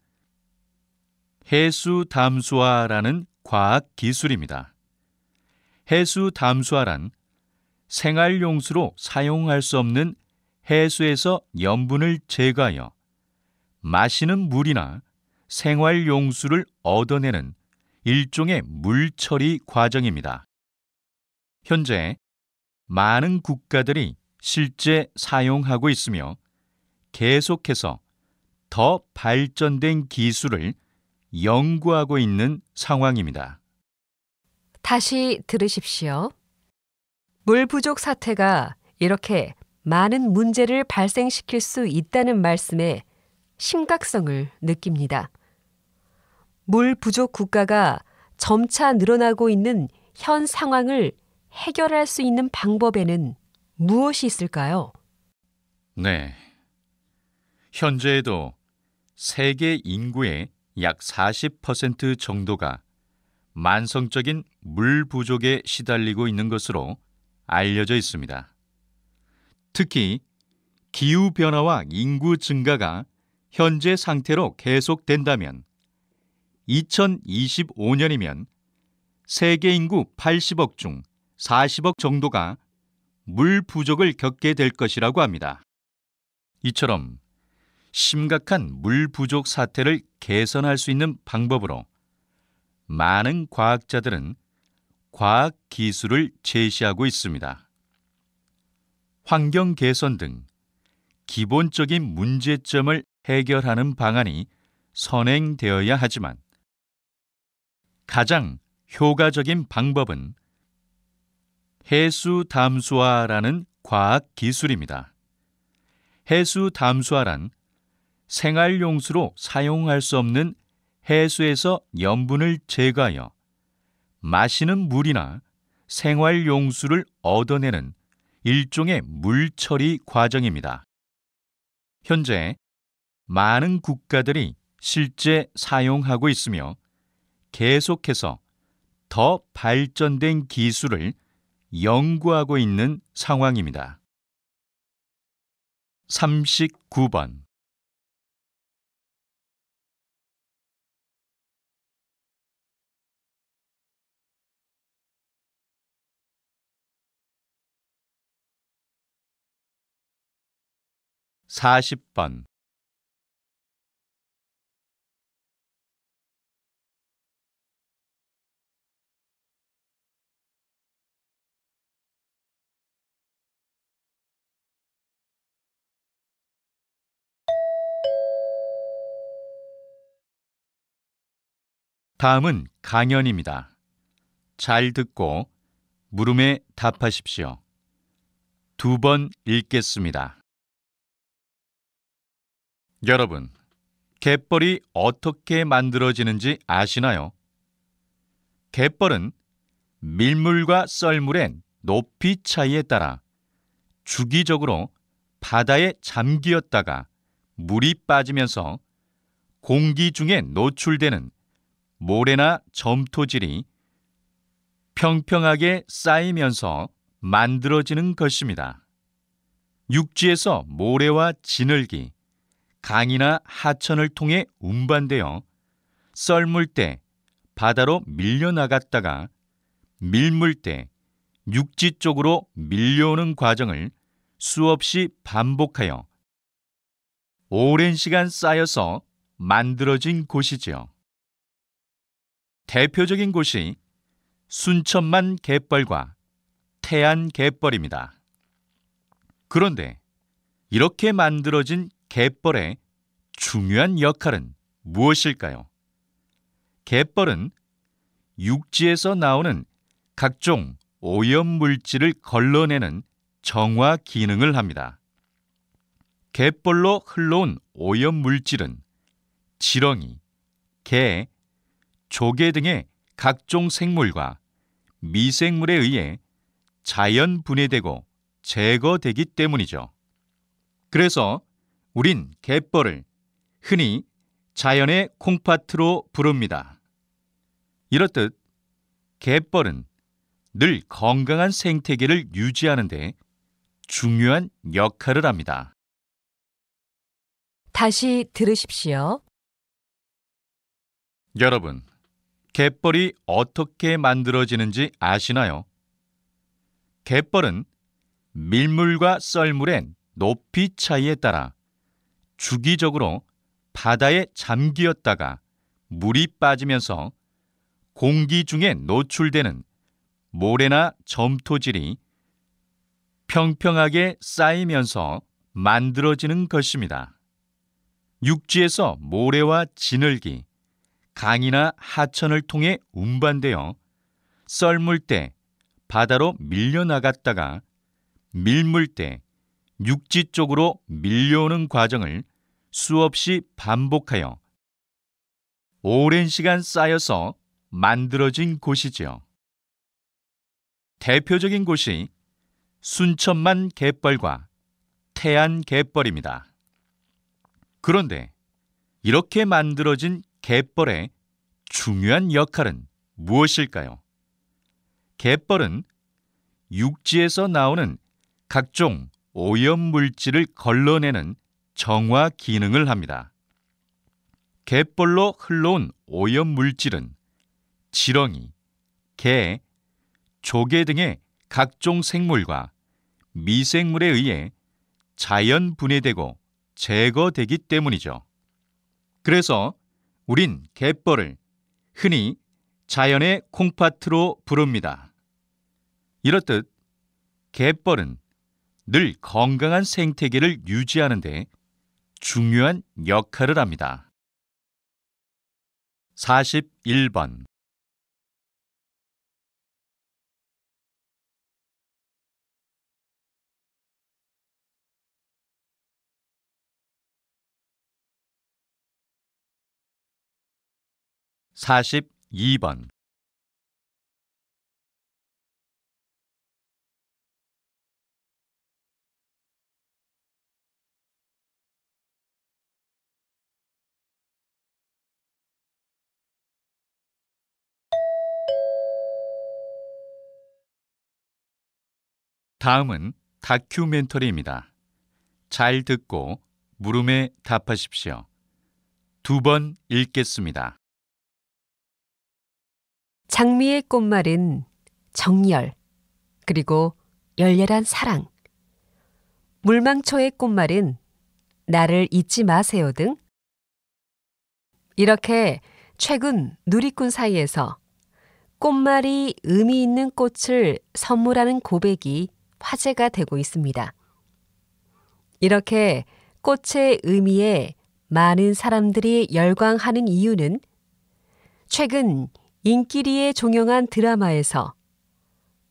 해수 담수화라는 과학 기술입니다. 해수 담수화란 생활용수로 사용할 수 없는 해수에서 염분을 제거하여 마시는 물이나 생활용수를 얻어내는 일종의 물 처리 과정입니다. 현재 많은 국가들이 실제 사용하고 있으며 계속해서 더 발전된 기술을 연구하고 있는 상황입니다. 다시 들으십시오. 물 부족 사태가 이렇게 많은 문제를 발생시킬 수 있다는 말씀에 심각성을 느낍니다. 물 부족 국가가 점차 늘어나고 있는 현 상황을 해결할 수 있는 방법에는 무엇이 있을까요? 네. 현재에도 세계 인구의 약 40% 정도가 만성적인 물 부족에 시달리고 있는 것으로 알려져 있습니다. 특히 기후변화와 인구 증가가 현재 상태로 계속된다면 2025년이면 세계 인구 80억 중 40억 정도가 물 부족을 겪게 될 것이라고 합니다. 이처럼 심각한 물 부족 사태를 개선할 수 있는 방법으로 많은 과학자들은 과학 기술을 제시하고 있습니다. 환경 개선 등 기본적인 문제점을 해결하는 방안이 선행되어야 하지만 가장 효과적인 방법은 해수 담수화라는 과학 기술입니다. 해수 담수화란 생활용수로 사용할 수 없는 해수에서 염분을 제거하여 마시는 물이나 생활용수를 얻어내는 일종의 물 처리 과정입니다. 현재 많은 국가들이 실제 사용하고 있으며 계속해서 더 발전된 기술을 연구하고 있는 상황입니다. 39번. (40번) 다음은 강연입니다. 잘 듣고 물음에 답하십시오. 2번 읽겠습니다. 여러분, 갯벌이 어떻게 만들어지는지 아시나요? 갯벌은 밀물과 썰물의 높이 차이에 따라 주기적으로 바다에 잠기었다가 물이 빠지면서 공기 중에 노출되는 모래나 점토질이 평평하게 쌓이면서 만들어지는 것입니다. 육지에서 모래와 진흙이 강이나 하천을 통해 운반되어 썰물 때 바다로 밀려나갔다가 밀물 때 육지 쪽으로 밀려오는 과정을 수없이 반복하여 오랜 시간 쌓여서 만들어진 곳이지요. 대표적인 곳이 순천만 갯벌과 태안 갯벌입니다. 그런데 이렇게 만들어진 갯벌의 중요한 역할은 무엇일까요? 갯벌은 육지에서 나오는 각종 오염물질을 걸러내는 정화 기능을 합니다. 갯벌로 흘러온 오염물질은 지렁이, 개, 조개 등의 각종 생물과 미생물에 의해 자연 분해되고 제거되기 때문이죠. 그래서 우린 갯벌을 흔히 자연의 콩팥으로 부릅니다. 이렇듯 갯벌은 늘 건강한 생태계를 유지하는 데 중요한 역할을 합니다. 다시 들으십시오. 여러분, 갯벌이 어떻게 만들어지는지 아시나요? 갯벌은 밀물과 썰물의 높이 차이에 따라 주기적으로 바다에 잠기었다가 물이 빠지면서 공기 중에 노출되는 모래나 점토질이 평평하게 쌓이면서 만들어지는 것입니다. 육지에서 모래와 진흙이 강이나 하천을 통해 운반되어 썰물 때 바다로 밀려나갔다가 밀물 때 육지 쪽으로 밀려오는 과정을 수없이 반복하여 오랜 시간 쌓여서 만들어진 곳이지요. 대표적인 곳이 순천만 갯벌과 태안 갯벌입니다. 그런데 이렇게 만들어진 갯벌의 중요한 역할은 무엇일까요? 갯벌은 육지에서 나오는 각종 오염물질을 걸러내는 정화 기능을 합니다. 갯벌로 흘러온 오염물질은 지렁이, 개, 조개 등의 각종 생물과 미생물에 의해 자연 분해되고 제거되기 때문이죠. 그래서 우린 갯벌을 흔히 자연의 콩팥으로 부릅니다. 이렇듯 갯벌은 늘 건강한 생태계를 유지하는 데 중요한 역할을 합니다. 41번 42번 다음은 다큐멘터리입니다. 잘 듣고 물음에 답하십시오. 2번 읽겠습니다. 장미의 꽃말은 정열, 그리고 열렬한 사랑. 물망초의 꽃말은 나를 잊지 마세요 등 이렇게 최근 누리꾼 사이에서 꽃말이 의미 있는 꽃을 선물하는 고백이 화제가 되고 있습니다. 이렇게 꽃의 의미에 많은 사람들이 열광하는 이유는 최근 인기리에 종영한 드라마에서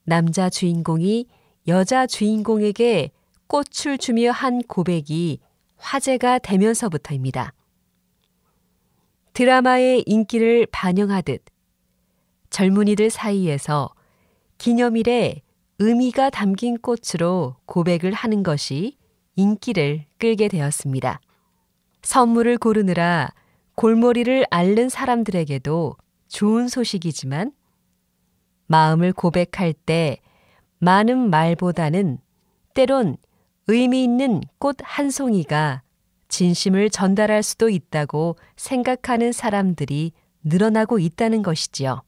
남자 주인공이 여자 주인공에게 꽃을 주며 한 고백이 화제가 되면서부터입니다. 드라마의 인기를 반영하듯 젊은이들 사이에서 기념일에 의미가 담긴 꽃으로 고백을 하는 것이 인기를 끌게 되었습니다. 선물을 고르느라 골머리를 앓는 사람들에게도 좋은 소식이지만 마음을 고백할 때 많은 말보다는 때론 의미 있는 꽃 한 송이가 진심을 전달할 수도 있다고 생각하는 사람들이 늘어나고 있다는 것이지요.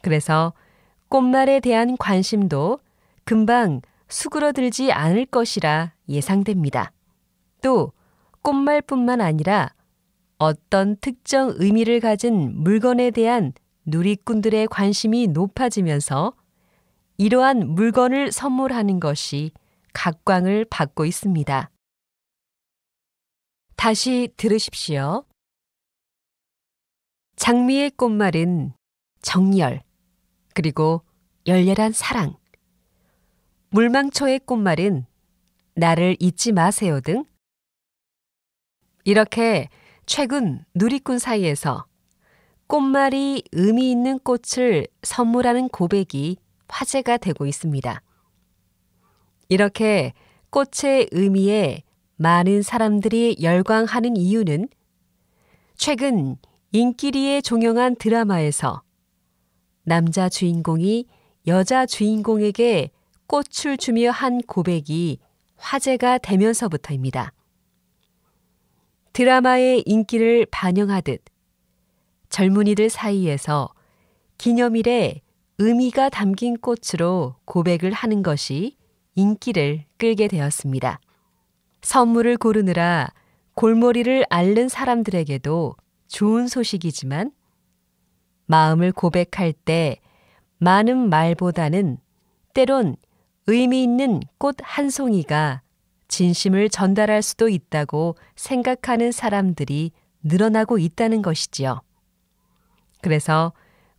그래서 꽃말에 대한 관심도 금방 수그러들지 않을 것이라 예상됩니다. 또 꽃말뿐만 아니라 어떤 특정 의미를 가진 물건에 대한 누리꾼들의 관심이 높아지면서 이러한 물건을 선물하는 것이 각광을 받고 있습니다. 다시 들으십시오. 장미의 꽃말은 정열, 그리고 열렬한 사랑. 물망초의 꽃말은 나를 잊지 마세요 등 이렇게 최근 누리꾼 사이에서 꽃말이 의미 있는 꽃을 선물하는 고백이 화제가 되고 있습니다. 이렇게 꽃의 의미에 많은 사람들이 열광하는 이유는 최근 인기리에 종영한 드라마에서 남자 주인공이 여자 주인공에게 꽃을 주며 한 고백이 화제가 되면서부터입니다. 드라마의 인기를 반영하듯 젊은이들 사이에서 기념일에 의미가 담긴 꽃으로 고백을 하는 것이 인기를 끌게 되었습니다. 선물을 고르느라 골머리를 앓는 사람들에게도 좋은 소식이지만 마음을 고백할 때 많은 말보다는 때론 의미 있는 꽃 한 송이가 진심을 전달할 수도 있다고 생각하는 사람들이 늘어나고 있다는 것이지요. 그래서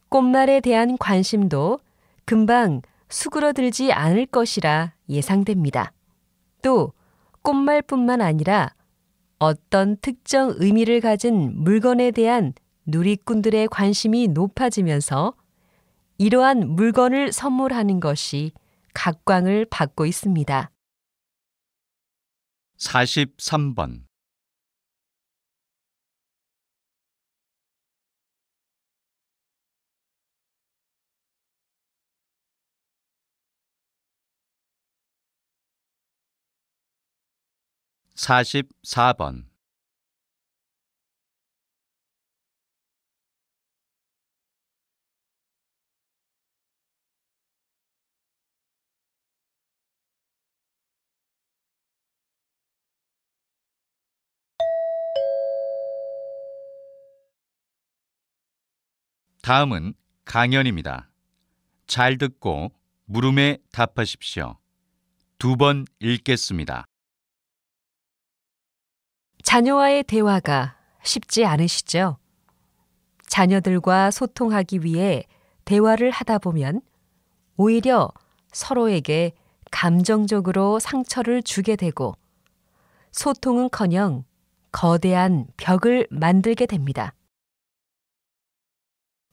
꽃말에 대한 관심도 금방 수그러들지 않을 것이라 예상됩니다. 또 꽃말뿐만 아니라 어떤 특정 의미를 가진 물건에 대한 누리꾼들의 관심이 높아지면서 이러한 물건을 선물하는 것이 각광을 받고 있습니다. 43번. 44번. 다음은 강연입니다. 잘 듣고 물음에 답하십시오. 2번 읽겠습니다. 자녀와의 대화가 쉽지 않으시죠? 자녀들과 소통하기 위해 대화를 하다 보면 오히려 서로에게 감정적으로 상처를 주게 되고 소통은커녕 거대한 벽을 만들게 됩니다.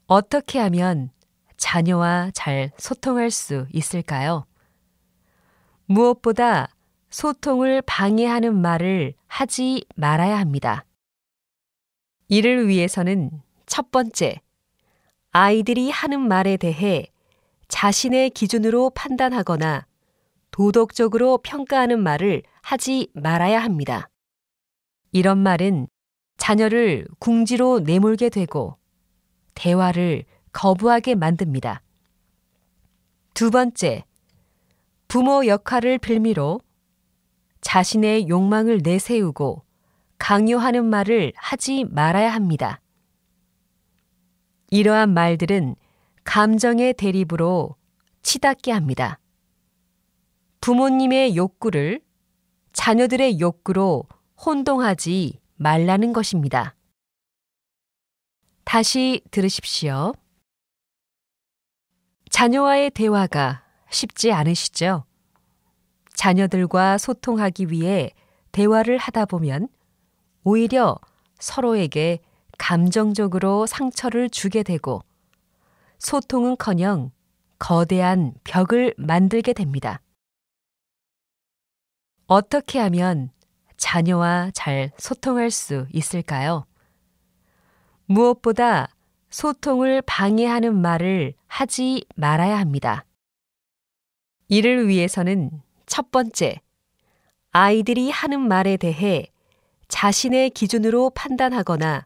어떻게 하면 자녀와 잘 소통할 수 있을까요? 무엇보다 소통을 방해하는 말을 하지 말아야 합니다. 이를 위해서는 첫 번째, 아이들이 하는 말에 대해 자신의 기준으로 판단하거나 도덕적으로 평가하는 말을 하지 말아야 합니다. 이런 말은 자녀를 궁지로 내몰게 되고 대화를 거부하게 만듭니다. 두 번째, 부모 역할을 빌미로 자신의 욕망을 내세우고 강요하는 말을 하지 말아야 합니다. 이러한 말들은 감정의 대립으로 치닫게 합니다. 부모님의 욕구를 자녀들의 욕구로 혼동하지 말라는 것입니다. 다시 들으십시오. 자녀와의 대화가 쉽지 않으시죠? 자녀들과 소통하기 위해 대화를 하다 보면 오히려 서로에게 감정적으로 상처를 주게 되고 소통은커녕 거대한 벽을 만들게 됩니다. 어떻게 하면 자녀와 잘 소통할 수 있을까요? 무엇보다 소통을 방해하는 말을 하지 말아야 합니다. 이를 위해서는 첫 번째, 아이들이 하는 말에 대해 자신의 기준으로 판단하거나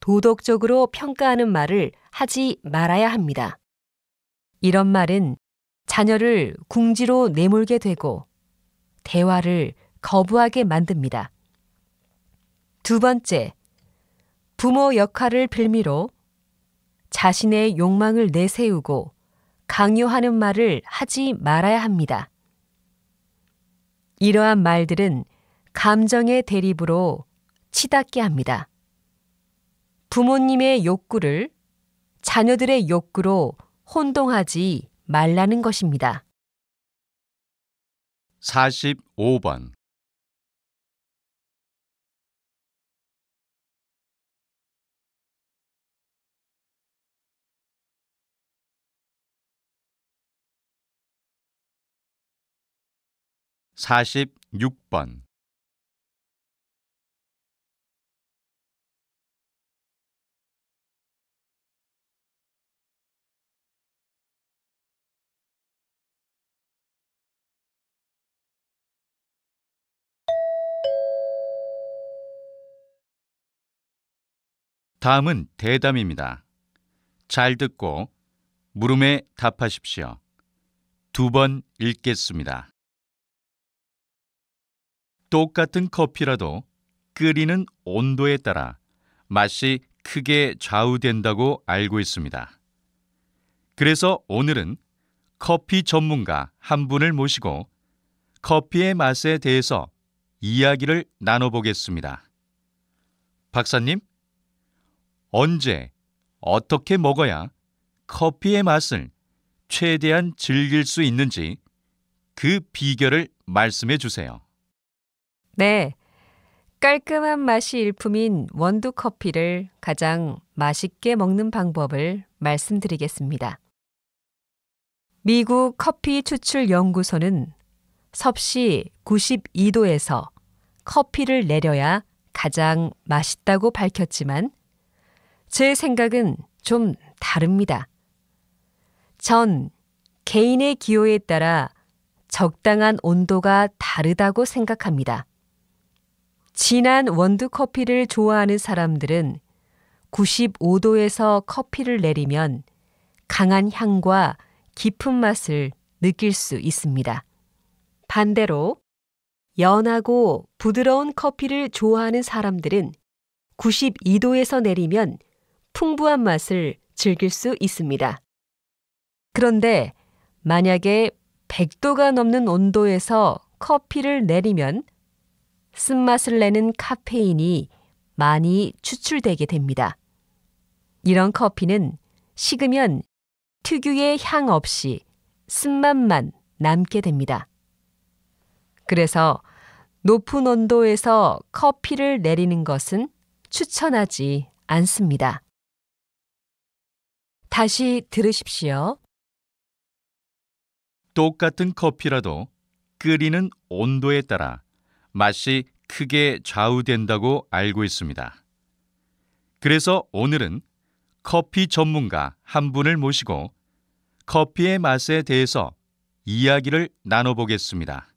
도덕적으로 평가하는 말을 하지 말아야 합니다. 이런 말은 자녀를 궁지로 내몰게 되고 대화를 거부하게 만듭니다. 두 번째, 부모 역할을 빌미로 자신의 욕망을 내세우고 강요하는 말을 하지 말아야 합니다. 이러한 말들은 감정의 대립으로 치닫게 합니다. 부모님의 욕구를 자녀들의 욕구로 혼동하지 말라는 것입니다. 45번. 46번. 다음은 대담입니다. 잘 듣고 물음에 답하십시오. 2번 읽겠습니다. 똑같은 커피라도 끓이는 온도에 따라 맛이 크게 좌우된다고 알고 있습니다. 그래서 오늘은 커피 전문가 한 분을 모시고 커피의 맛에 대해서 이야기를 나눠보겠습니다. 박사님, 언제, 어떻게 먹어야 커피의 맛을 최대한 즐길 수 있는지 그 비결을 말씀해 주세요. 네. 깔끔한 맛이 일품인 원두 커피를 가장 맛있게 먹는 방법을 말씀드리겠습니다. 미국 커피 추출 연구소는 섭씨 92도에서 커피를 내려야 가장 맛있다고 밝혔지만 제 생각은 좀 다릅니다. 전 개인의 기호에 따라 적당한 온도가 다르다고 생각합니다. 진한 원두 커피를 좋아하는 사람들은 95도에서 커피를 내리면 강한 향과 깊은 맛을 느낄 수 있습니다. 반대로 연하고 부드러운 커피를 좋아하는 사람들은 92도에서 내리면 풍부한 맛을 즐길 수 있습니다. 그런데 만약에 100도가 넘는 온도에서 커피를 내리면 쓴맛을 내는 카페인이 많이 추출되게 됩니다. 이런 커피는 식으면 특유의 향 없이 쓴맛만 남게 됩니다. 그래서 높은 온도에서 커피를 내리는 것은 추천하지 않습니다. 다시 들으십시오. 똑같은 커피라도 끓이는 온도에 따라 맛이 크게 좌우된다고 알고 있습니다. 그래서 오늘은 커피 전문가 한 분을 모시고 커피의 맛에 대해서 이야기를 나눠보겠습니다.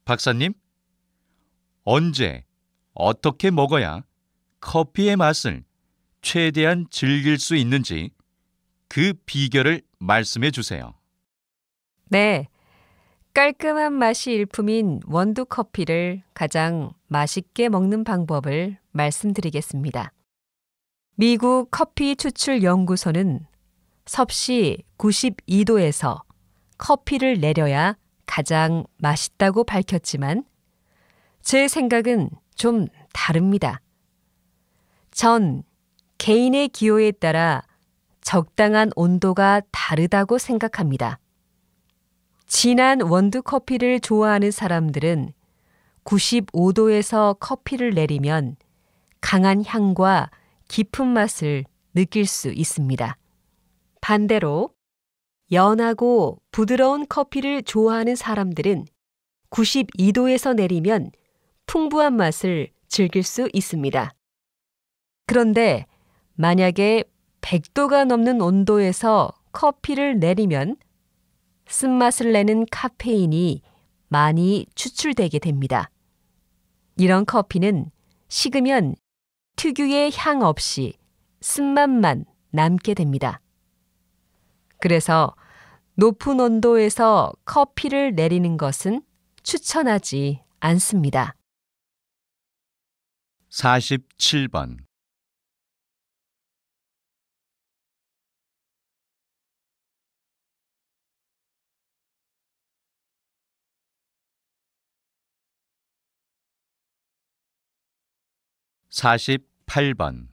박사님, 언제, 어떻게 먹어야 커피의 맛을 최대한 즐길 수 있는지 그 비결을 말씀해 주세요. 네. 깔끔한 맛이 일품인 원두 커피를 가장 맛있게 먹는 방법을 말씀드리겠습니다. 미국 커피 추출 연구소는 섭씨 92도에서 커피를 내려야 가장 맛있다고 밝혔지만 제 생각은 좀 다릅니다. 전 개인의 기호에 따라 적당한 온도가 다르다고 생각합니다. 진한 원두 커피를 좋아하는 사람들은 95도에서 커피를 내리면 강한 향과 깊은 맛을 느낄 수 있습니다. 반대로 연하고 부드러운 커피를 좋아하는 사람들은 92도에서 내리면 풍부한 맛을 즐길 수 있습니다. 그런데 만약에 100도가 넘는 온도에서 커피를 내리면 쓴맛을 내는 카페인이 많이 추출되게 됩니다. 이런 커피는 식으면 특유의 향 없이 쓴맛만 남게 됩니다. 그래서 높은 온도에서 커피를 내리는 것은 추천하지 않습니다. 47번. (48번)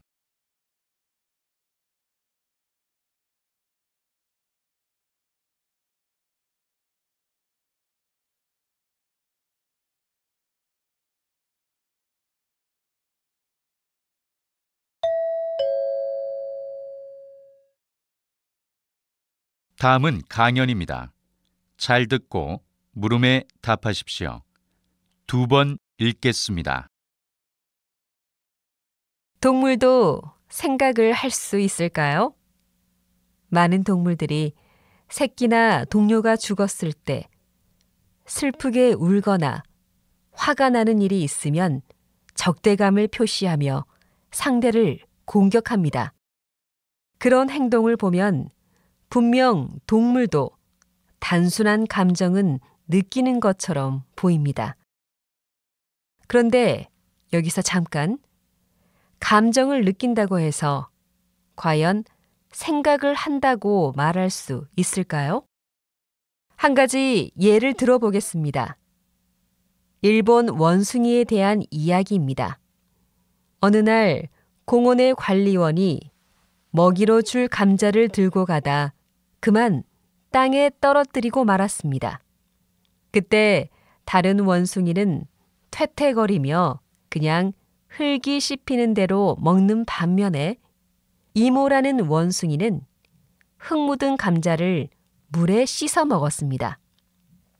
다음은 강연입니다. 잘 듣고 물음에 답하십시오. 2번 읽겠습니다. 동물도 생각을 할 수 있을까요? 많은 동물들이 새끼나 동료가 죽었을 때 슬프게 울거나 화가 나는 일이 있으면 적대감을 표시하며 상대를 공격합니다. 그런 행동을 보면 분명 동물도 단순한 감정은 느끼는 것처럼 보입니다. 그런데 여기서 잠깐 감정을 느낀다고 해서 과연 생각을 한다고 말할 수 있을까요? 한 가지 예를 들어보겠습니다. 일본 원숭이에 대한 이야기입니다. 어느 날 공원의 관리원이 먹이로 줄 감자를 들고 가다 그만 땅에 떨어뜨리고 말았습니다. 그때 다른 원숭이는 퇴퇴거리며 그냥 흙이 씹히는 대로 먹는 반면에 이모라는 원숭이는 흙 묻은 감자를 물에 씻어 먹었습니다.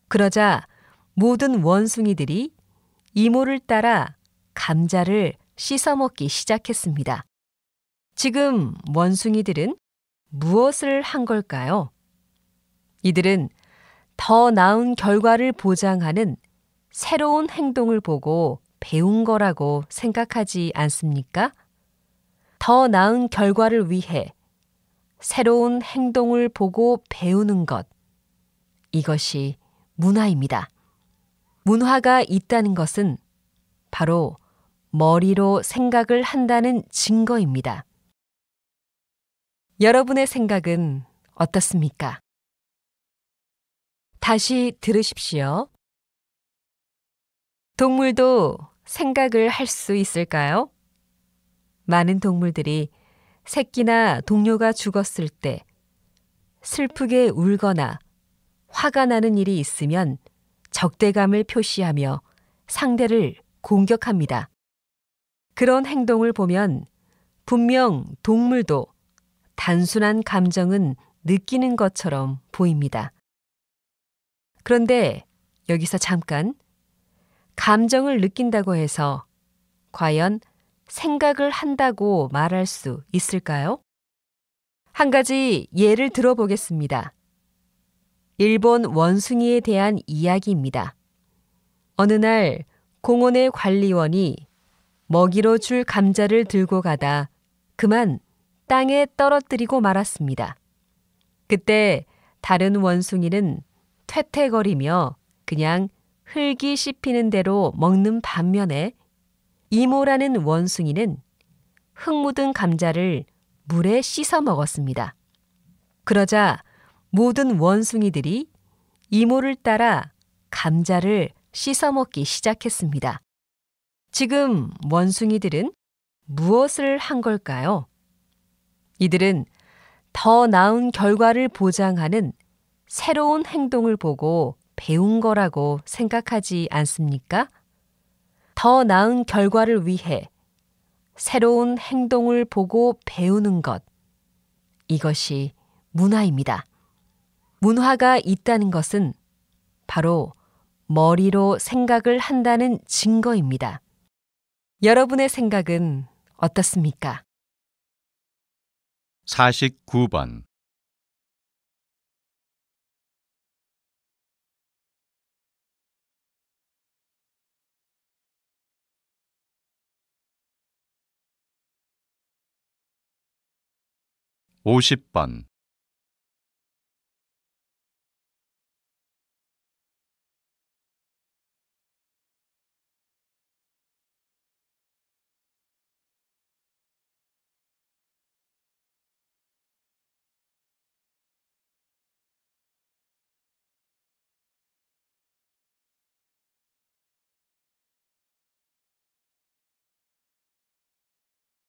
그러자 모든 원숭이들이 이모를 따라 감자를 씻어 먹기 시작했습니다. 지금 원숭이들은 무엇을 한 걸까요? 이들은 더 나은 결과를 보장하는 새로운 행동을 보고 배운 거라고 생각하지 않습니까? 더 나은 결과를 위해 새로운 행동을 보고 배우는 것. 이것이 문화입니다. 문화가 있다는 것은 바로 머리로 생각을 한다는 증거입니다. 여러분의 생각은 어떻습니까? 다시 들으십시오. 동물도 생각을 할 수 있을까요? 많은 동물들이 새끼나 동료가 죽었을 때 슬프게 울거나 화가 나는 일이 있으면 적대감을 표시하며 상대를 공격합니다. 그런 행동을 보면 분명 동물도 단순한 감정은 느끼는 것처럼 보입니다. 그런데 여기서 잠깐 감정을 느낀다고 해서 과연 생각을 한다고 말할 수 있을까요? 한 가지 예를 들어보겠습니다. 일본 원숭이에 대한 이야기입니다. 어느 날 공원의 관리원이 먹이로 줄 감자를 들고 가다 그만 땅에 떨어뜨리고 말았습니다. 그때 다른 원숭이는 퇴퇴거리며 그냥 흙이 씹히는 대로 먹는 반면에 이모라는 원숭이는 흙 묻은 감자를 물에 씻어 먹었습니다. 그러자 모든 원숭이들이 이모를 따라 감자를 씻어 먹기 시작했습니다. 지금 원숭이들은 무엇을 한 걸까요? 이들은 더 나은 결과를 보장하는 새로운 행동을 보고 배운 거라고 생각하지 않습니까? 더 나은 결과를 위해 새로운 행동을 보고 배우는 것. 이것이 문화입니다. 문화가 있다는 것은 바로 머리로 생각을 한다는 증거입니다. 여러분의 생각은 어떻습니까? 49번. (50번)